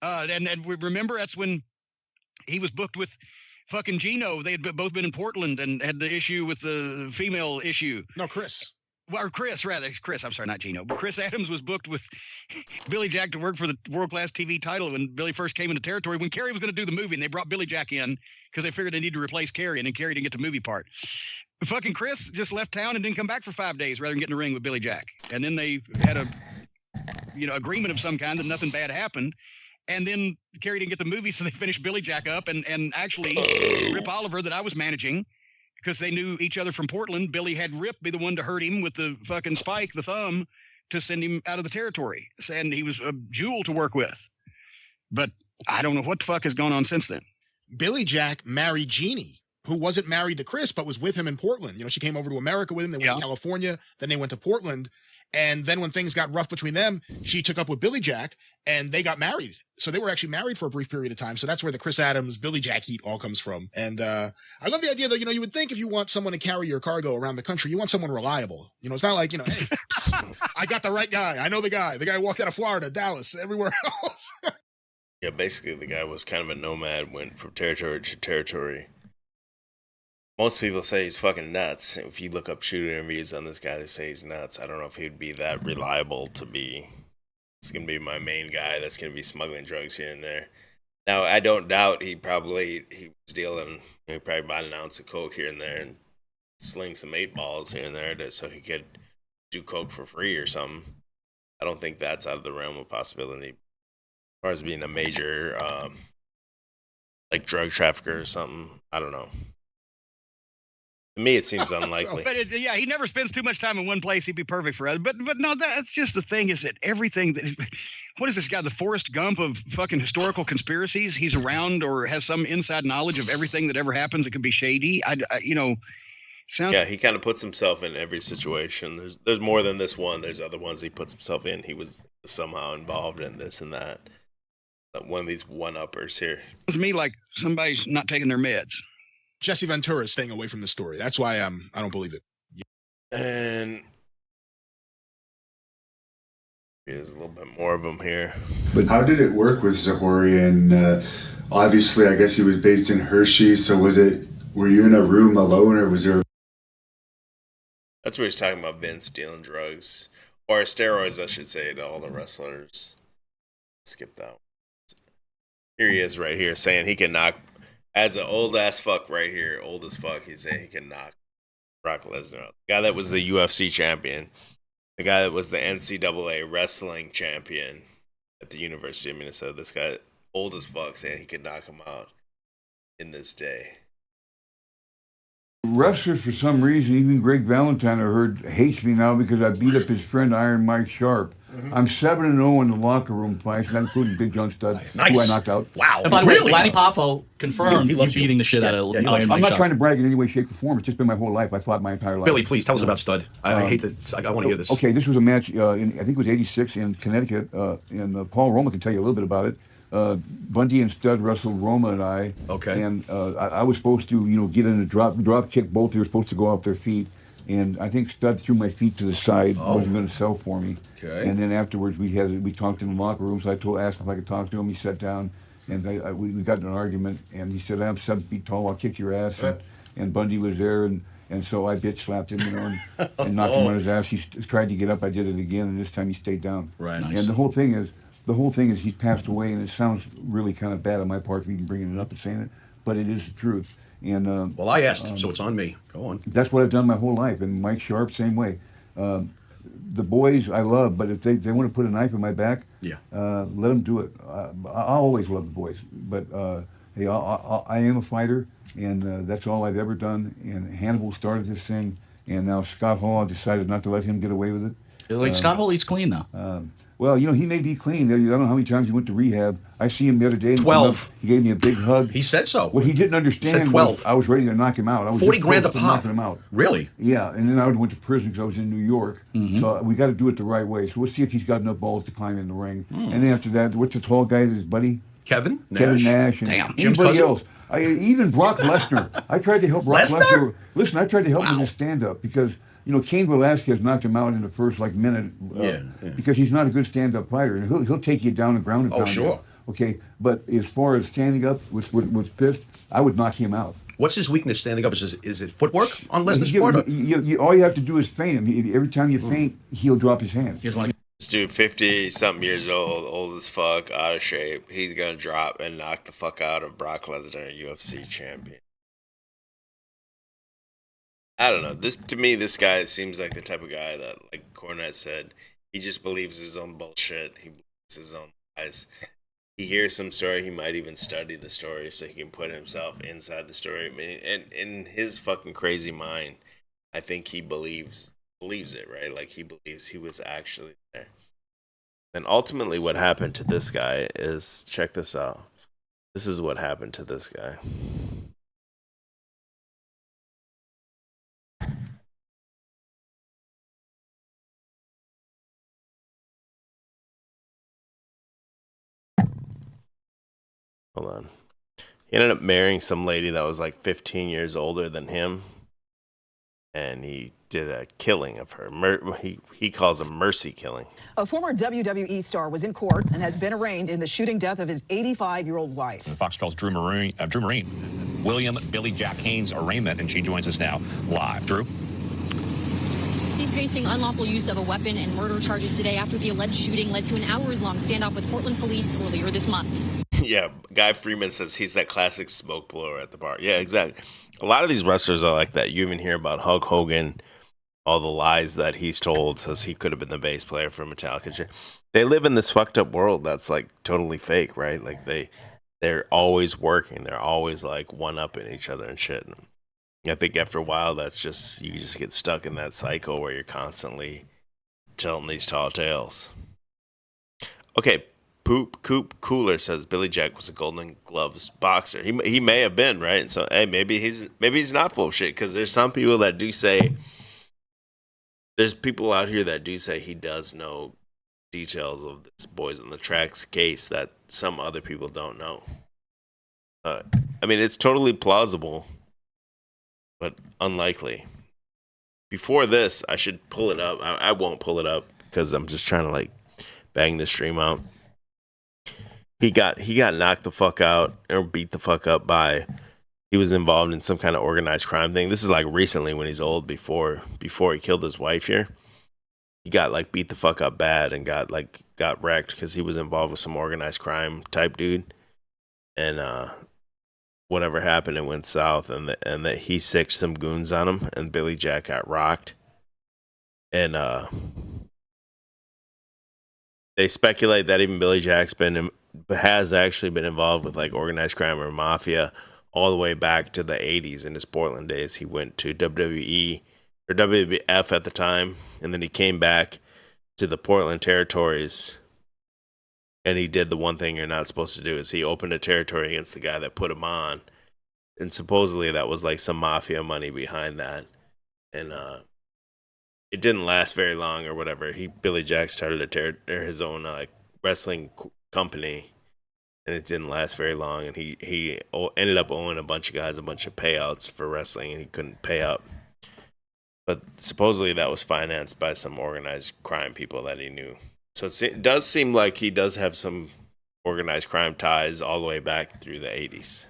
And we remember that's when he was booked with fucking Gino. They had both been in Portland and had the issue with the female issue. No, Chris. Well, Chris, I'm sorry, not Gino. But Chris Adams was booked with Billy Jack to work for the World Class TV title when Billy first came into territory. When Kerry was going to do the movie, and they brought Billy Jack in because they figured they needed to replace Kerry, and then Kerry didn't get the movie part. But fucking Chris just left town and didn't come back for 5 days rather than get in the ring with Billy Jack. And then they had a agreement of some kind that nothing bad happened. And then Kerry didn't get the movie, so they finished Billy Jack up. And actually, Rip Oliver, that I was managing, because they knew each other from Portland, Billy had Rip be the one to hurt him with the fucking spike, the thumb, to send him out of the territory. And he was a jewel to work with. But I don't know what the fuck has gone on since then. Billy Jack married Jeannie, who wasn't married to Chris, but was with him in Portland. She came over to America with him. They went to California. Then they went to Portland. And then when things got rough between them, she took up with Billy Jack and they got married. So they were actually married for a brief period of time. So that's where the Chris Adams, Billy Jack heat all comes from. And I love the idea that, you would think if you want someone to carry your cargo around the country, you want someone reliable. It's not like, hey, I got the right guy. I know the guy. The guy walked out of Florida, Dallas, everywhere else. Yeah, basically the guy was kind of a nomad, went from territory to territory. Most people say he's fucking nuts. If you look up shooter interviews on this guy, they say he's nuts. I don't know if he'd be that reliable to be. It's going to be my main guy that's going to be smuggling drugs here and there. Now, I don't doubt he was dealing, he probably bought an ounce of coke here and there and sling some 8 balls here and there so he could do coke for free or something. I don't think that's out of the realm of possibility. As far as being a major, like drug trafficker or something, I don't know. To me, it seems unlikely. But he never spends too much time in one place. He'd be perfect for us. But no, that's just the thing, is that everything what is this guy, the Forrest Gump of fucking historical conspiracies? He's around or has some inside knowledge of everything that ever happens that could be shady. Yeah, he kind of puts himself in every situation. There's more than this one. There's other ones he puts himself in. He was somehow involved in this and that. One of these one-uppers here. It's me like somebody's not taking their meds. Jesse Ventura is staying away from the story. That's why I don't believe it. And there's a little bit more of them here. But how did it work with Zahorian? Obviously, I guess he was based in Hershey. So were you in a room alone, or was there? That's where he's talking about Vince dealing drugs or steroids, I should say, to all the wrestlers. Skip that one. Here he is right here saying he can knock, as an old ass fuck right here, old as fuck, he's saying he can knock Brock Lesnar out. The guy that was the UFC champion, the guy that was the NCAA wrestling champion at the University of Minnesota, this guy, old as fuck, saying he could knock him out in this day. Wrestlers, for some reason, even Greg Valentine, I heard, hates me now because I beat up his friend Iron Mike Sharp. I'm 7-0 in the locker room fights, not including Big John Studd, who I knocked out. Wow. And by the way, Lanny Poffo confirmed you beating the shit out of Iron Mike I'm not Sharp. trying to brag in any way, shape, or form. It's just been my whole life. I fought my entire life. Billy, please tell us about Studd. I hate to. I want to hear this. Okay, this was a match. I think it was '86 in Connecticut, and Paul Roma can tell you a little bit about it. Bundy and Studd wrestled Roma and I. Okay. And I was supposed to, get in a drop kick. Both they were supposed to go off their feet, and I think Studd threw my feet to the side. Wasn't going to sell for me. Okay. And then afterwards we talked in the locker room. So I asked him if I could talk to him. He sat down, and we got in an argument. And he said, "I'm 7 feet tall. I'll kick your ass." And Bundy was there, and so I bitch slapped him, and knocked him on his ass. He tried to get up. I did it again, and this time he stayed down. Right. Nice. And the whole thing is he's passed away, and it sounds really kind of bad on my part for even bringing it up and saying it, but it is the truth. And well, I asked, so it's on me. Go on. That's what I've done my whole life, and Mike Sharp, same way. The boys I love, but if they want to put a knife in my back, let them do it. I always love the boys, but hey, I am a fighter, and that's all I've ever done. And Hannibal started this thing, and now Scott Hall, I decided not to let him get away with it. Scott Hall eats clean, though. Well, he may be clean. I don't know how many times he went to rehab. I see him the other day. 12. He gave me a big hug. He said so. What he didn't understand was I was ready to knock him out. I was 40 grand a pop. knocking him out. Really? Yeah, and then I went to prison because I was in New York. So we got to do it the right way. So we'll see if he's got enough balls to climb in the ring. And then after that, what's the tall guy, his buddy? Kevin Nash. And damn, Jim's anybody cousin? else. Even Brock Lesnar. I tried to help Brock Lesnar. Listen, I tried to help him with his stand-up because Cain Velasquez knocked him out in the first minute because he's not a good stand-up fighter, and he'll take you down the ground and pound sure. you. Okay, but as far as standing up with fists, I would knock him out. What's his weakness standing up? Is it footwork on Lesnar's part? All you have to do is feint him. Every time you feint, he'll drop his hand. This dude, 50-something years old as fuck, out of shape. He's going to drop and knock the fuck out of Brock Lesnar, UFC champion. I don't know. To me, this guy seems like the type of guy that, like Cornette said, he just believes his own bullshit. He believes his own lies. He hears some story, he might even study the story so he can put himself inside the story. I mean, and in his fucking crazy mind, I think he believes it, right? Like he believes he was actually there. And ultimately what happened to this guy is, check this out. This is what happened to this guy. Hold on. He ended up marrying some lady that was like 15 years older than him. And he did a killing of her. He calls a mercy killing. A former WWE star was in court and has been arraigned in the shooting death of his 85-year-old wife. Fox 12's Drew Marine. William Billy Jack Haynes' arraignment, and she joins us now live. Drew? He's facing unlawful use of a weapon and murder charges today after the alleged shooting led to an hours-long standoff with Portland police earlier this month. Yeah, Guy Freeman says he's that classic smoke blower at the bar. Yeah, exactly. A lot of these wrestlers are like that. You even hear about Hulk Hogan, all the lies that he's told, says he could have been the bass player for Metallica. They live in this fucked up world that's like totally fake, right? Like they're always working. They're always like one-upping each other and shit. And I think after a while, that's just, you just get stuck in that cycle where you're constantly telling these tall tales. Okay, Poop Coop Cooler says Billy Jack was a Golden Gloves boxer. He may have been, right? And so, hey, maybe he's not full of shit, because there's some people that do say, there's people out here that do say he does know details of this Boys on the Tracks case that some other people don't know. I mean, it's totally plausible but unlikely. Before this, I should pull it up. I won't pull it up because I'm just trying to like bang the stream out. He got knocked the fuck out or beat the fuck up by. He was involved in some kind of organized crime thing. This is like recently when he's old. Before he killed his wife here, he got like beat the fuck up bad and got wrecked because he was involved with some organized crime type dude. And whatever happened, it went south, and that he sicked some goons on him, and Billy Jack got rocked. And they speculate that even Billy Jack's has actually been involved with like organized crime or mafia all the way back to the 80s in his Portland days. He went to WWE or WWF at the time, and then he came back to the Portland territories, and he did the one thing you're not supposed to do, is he opened a territory against the guy that put him on, and supposedly that was like some mafia money behind that. And it didn't last very long or whatever. Billy Jack started his own wrestling company, and it didn't last very long, and he ended up owing a bunch of guys a bunch of payouts for wrestling, and he couldn't pay up. But supposedly that was financed by some organized crime people that he knew. So it does seem like he does have some organized crime ties all the way back through the 80s.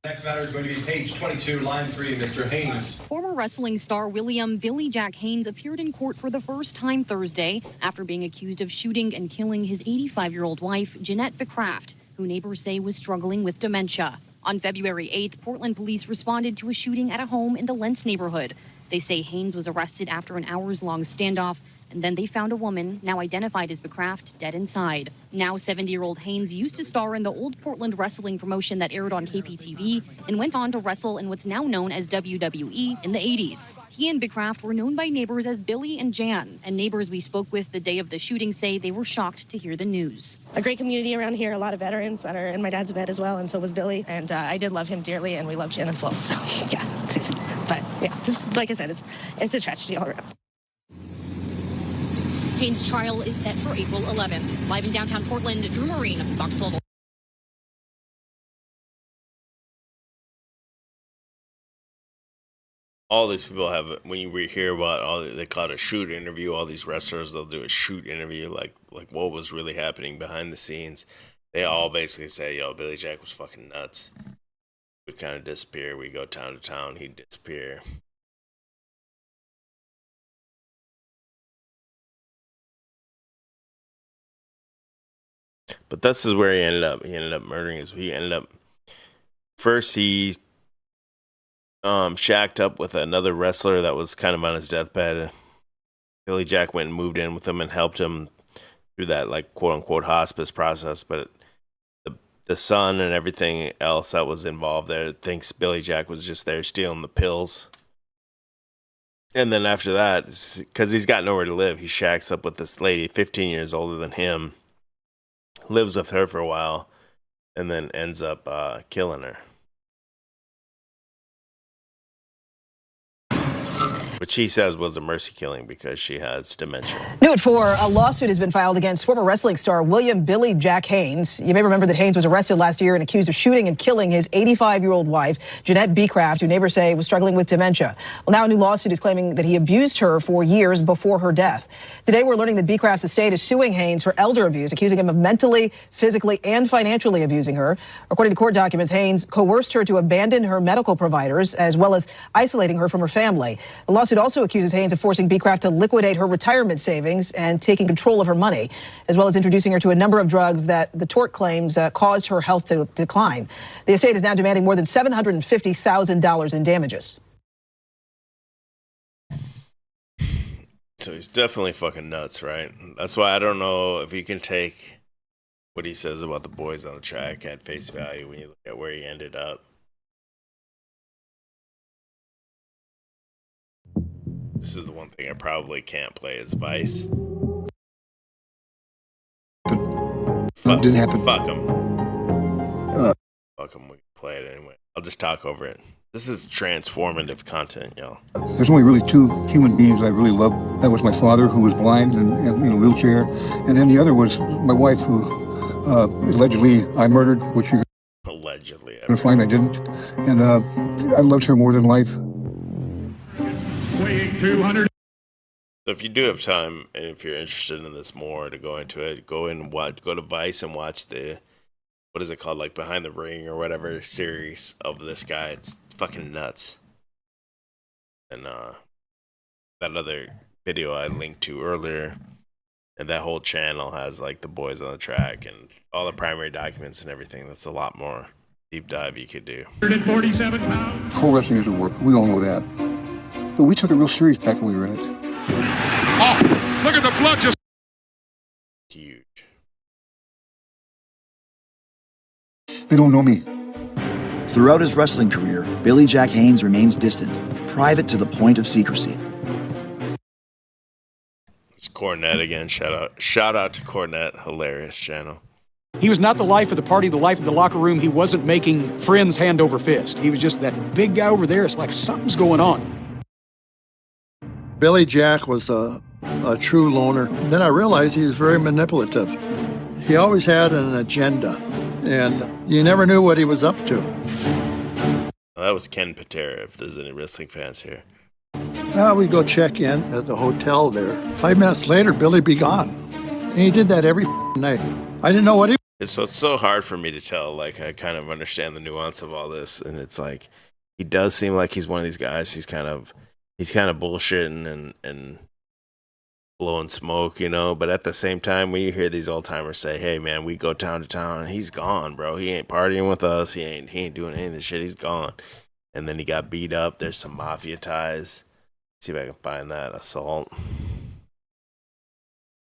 Next matter is going to be page 22, line 3, Mr. Haynes. Former wrestling star Billy Jack Haynes appeared in court for the first time Thursday after being accused of shooting and killing his 85-year-old wife, Jeanette Becraft, who neighbors say was struggling with dementia. On February 8th, Portland police responded to a shooting at a home in the Lentz neighborhood. They say Haynes was arrested after an hours-long standoff, and then they found a woman, now identified as Becraft, dead inside. Now 70-year-old Haynes used to star in the old Portland wrestling promotion that aired on KPTV and went on to wrestle in what's now known as WWE in the 80s. He and Becraft were known by neighbors as Billy and Jan, and neighbors we spoke with the day of the shooting say they were shocked to hear the news. A great community around here, a lot of veterans that are in my dad's bed as well, and so was Billy. And I did love him dearly, and we loved Jan as well. So, yeah, but yeah, this, like I said, it's a tragedy all around. Haynes' trial is set for April 11th. Live in downtown Portland, Drew Marine, Fox 12. All these people have, when you hear about they call it a shoot interview, all these wrestlers, they'll do a shoot interview, like what was really happening behind the scenes. They all basically say, yo, Billy Jack was fucking nuts. Would kind of disappear. We go town to town, he'd disappear. But this is where he ended up. He ended up murdering first he shacked up with another wrestler that was kind of on his deathbed. Billy Jack went and moved in with him and helped him through that like quote unquote hospice process. But the son and everything else that was involved there thinks Billy Jack was just there stealing the pills. And then after that, because he's got nowhere to live, he shacks up with this lady 15 years older than him. Lives with her for a while, and then ends up killing her. Which he says was a mercy killing because she has dementia. New at 4, a lawsuit has been filed against former wrestling star Billy Jack Haynes. You may remember that Haynes was arrested last year and accused of shooting and killing his 85-year-old wife, Jeanette Becraft, who neighbors say was struggling with dementia. Well, now a new lawsuit is claiming that he abused her for years before her death. Today, we're learning that Becraft's estate is suing Haynes for elder abuse, accusing him of mentally, physically, and financially abusing her. According to court documents, Haynes coerced her to abandon her medical providers, as well as isolating her from her family. The lawsuit also accuses Haynes of forcing Becraft to liquidate her retirement savings and taking control of her money, as well as introducing her to a number of drugs that the tort claims caused her health to decline. The estate is now demanding more than $750,000 in damages. So he's definitely fucking nuts, right? That's why I don't know if you can take what he says about the boys on the track at face value when you look at where he ended up. This is the one thing I probably can't play as Vice. It didn't happen. Fuck him. Fuck him. We can play it anyway. I'll just talk over it. This is transformative content, y'all. There's only really two human beings I really love. That was my father, who was blind and in a wheelchair, and then the other was my wife, who allegedly I murdered, which you. Allegedly. Allegedly. I'm fine, I didn't. And I loved her more than life. Weighing 200. So if you do have time, and if you're interested in this more, to go into it, go to Vice and watch the, what is it called, like Behind the Ring or whatever series of this guy. It's fucking nuts. And that other video I linked to earlier, and that whole channel has like the boys on the track and all the primary documents and everything. That's a lot more deep dive you could do. 147 pounds. Pro wrestling is a work. We all know that. But we took it real serious back when we were in it. Oh, look at the blood just. Huge. They don't know me. Throughout his wrestling career, Billy Jack Haynes remains distant, private to the point of secrecy. It's Cornette again. Shout out to Cornette. Hilarious channel. He was not the life of the party, the life of the locker room. He wasn't making friends hand over fist. He was just that big guy over there. It's like something's going on. Billy Jack was a true loner. Then I realized he was very manipulative. He always had an agenda, and you never knew what he was up to. Well, that was Ken Patera, if there's any wrestling fans here. Now we'd go check in at the hotel there. 5 minutes later, Billy'd be gone. And he did that every night. I didn't know what he... So it's so hard for me to tell. Like, I kind of understand the nuance of all this, and it's like, he does seem like he's one of these guys. He's kind of bullshitting and blowing smoke, you know. But at the same time, when you hear these old timers say, "Hey, man, we go town to town," and he's gone, bro. He ain't partying with us. He ain't doing any of this shit. He's gone. And then he got beat up. There's some mafia ties. See if I can find that assault.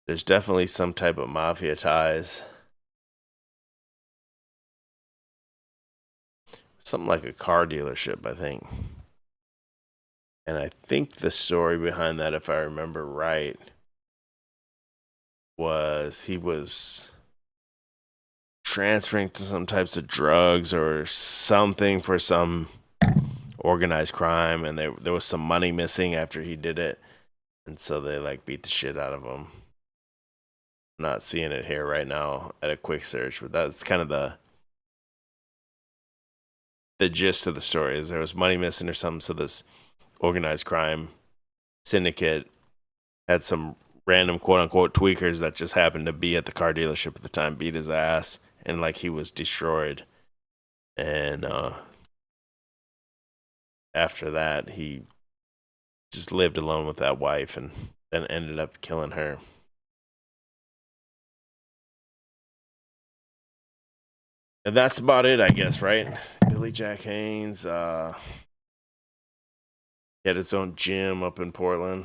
There's definitely some type of mafia ties. Something like a car dealership, I think. And I think the story behind that, if I remember right, was he was transferring to some types of drugs or something for some organized crime, and there was some money missing after he did it, and so they like beat the shit out of him. I'm not seeing it here right now at a quick search, but that's kind of the gist of the story. Is there was money missing or something, so this organized crime syndicate had some random quote-unquote tweakers that just happened to be at the car dealership at the time, beat his ass, and like he was destroyed. And after that, he just lived alone with that wife and then ended up killing her. And that's about it, I guess, right? Billy Jack Haynes, he had his own gym up in Portland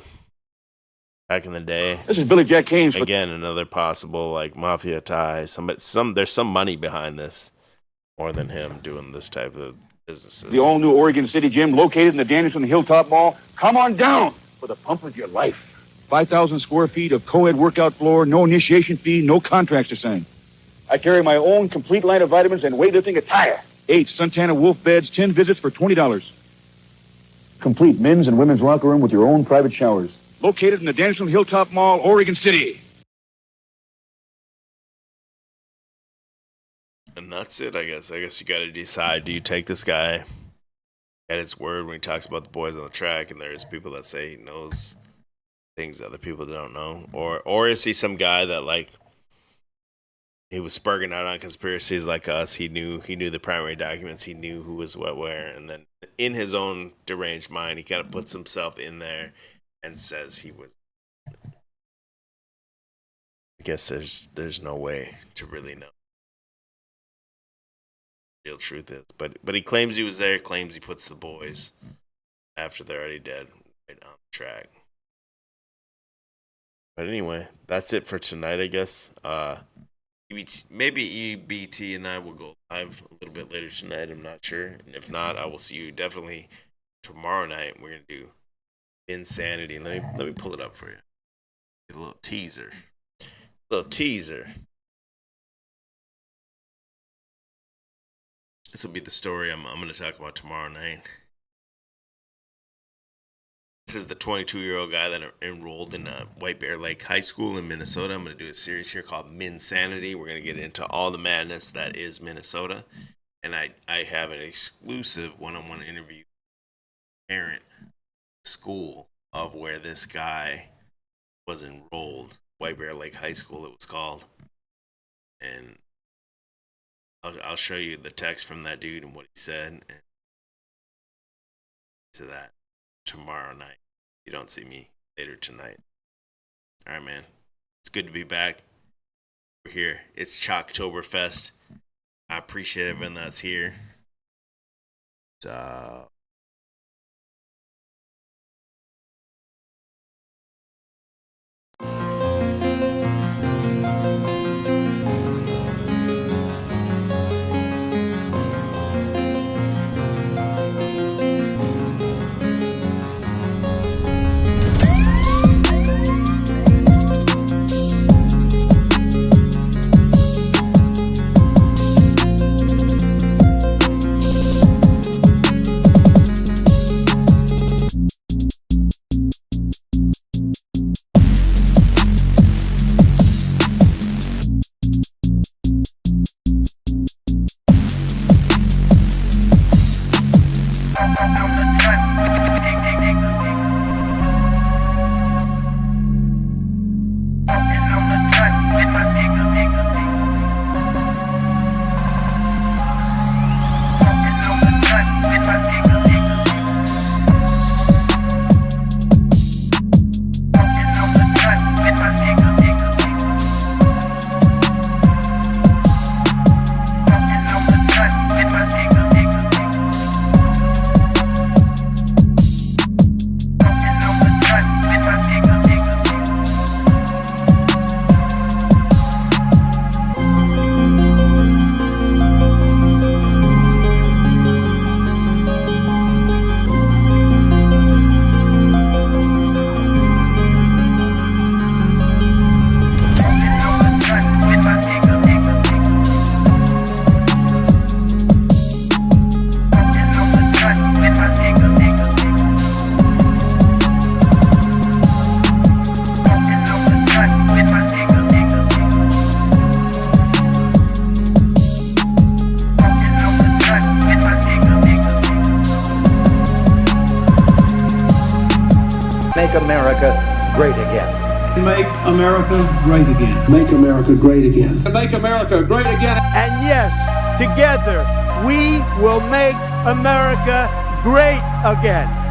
back in the day. This is Billy Jack Haynes. Again, another possible like mafia tie. There's some money behind this, more than him doing this type of businesses. The all-new Oregon City Gym located in the Danielson Hilltop Mall. Come on down for the pump of your life. 5,000 square feet of co-ed workout floor, no initiation fee, no contracts to sign. I carry my own complete line of vitamins and weightlifting attire. 8 Suntana Wolf beds, 10 visits for $20. Complete men's and women's locker room with your own private showers. Located in the Danielson Hilltop Mall, Oregon City. And that's it, I guess. I guess you got to decide, do you take this guy at his word when he talks about the boys on the track, and there's people that say he knows things that other people don't know? Or is he some guy that, like, he was spurging out on conspiracies like us? He knew the primary documents. He knew who was what where. And then in his own deranged mind, he kind of puts himself in there and says he was. I guess there's no way to really know. Real truth is, but he claims he was there, claims he puts the boys after they're already dead right on the track. But anyway, that's it for tonight, I guess. Maybe EBT and I will go live a little bit later tonight. I'm not sure, and if not, I will see you definitely tomorrow night. We're gonna do Insanity. Let me pull it up for you. A little teaser. This will be the story I'm going to talk about tomorrow night. This is the 22-year-old guy that enrolled in White Bear Lake High School in Minnesota. I'm going to do a series here called Minsanity. We're going to get into all the madness that is Minnesota. And I have an exclusive one-on-one interview with a parent school of where this guy was enrolled, White Bear Lake High School it was called. And I'll show you the text from that dude and what he said, and to that tomorrow night. You don't see me later tonight. All right, man. It's good to be back. We're here. It's Chalktoberfest. I appreciate everyone that's here. So Make America great again. Make America great again. Make America great again. Make America great again. And yes, together we will make America great again.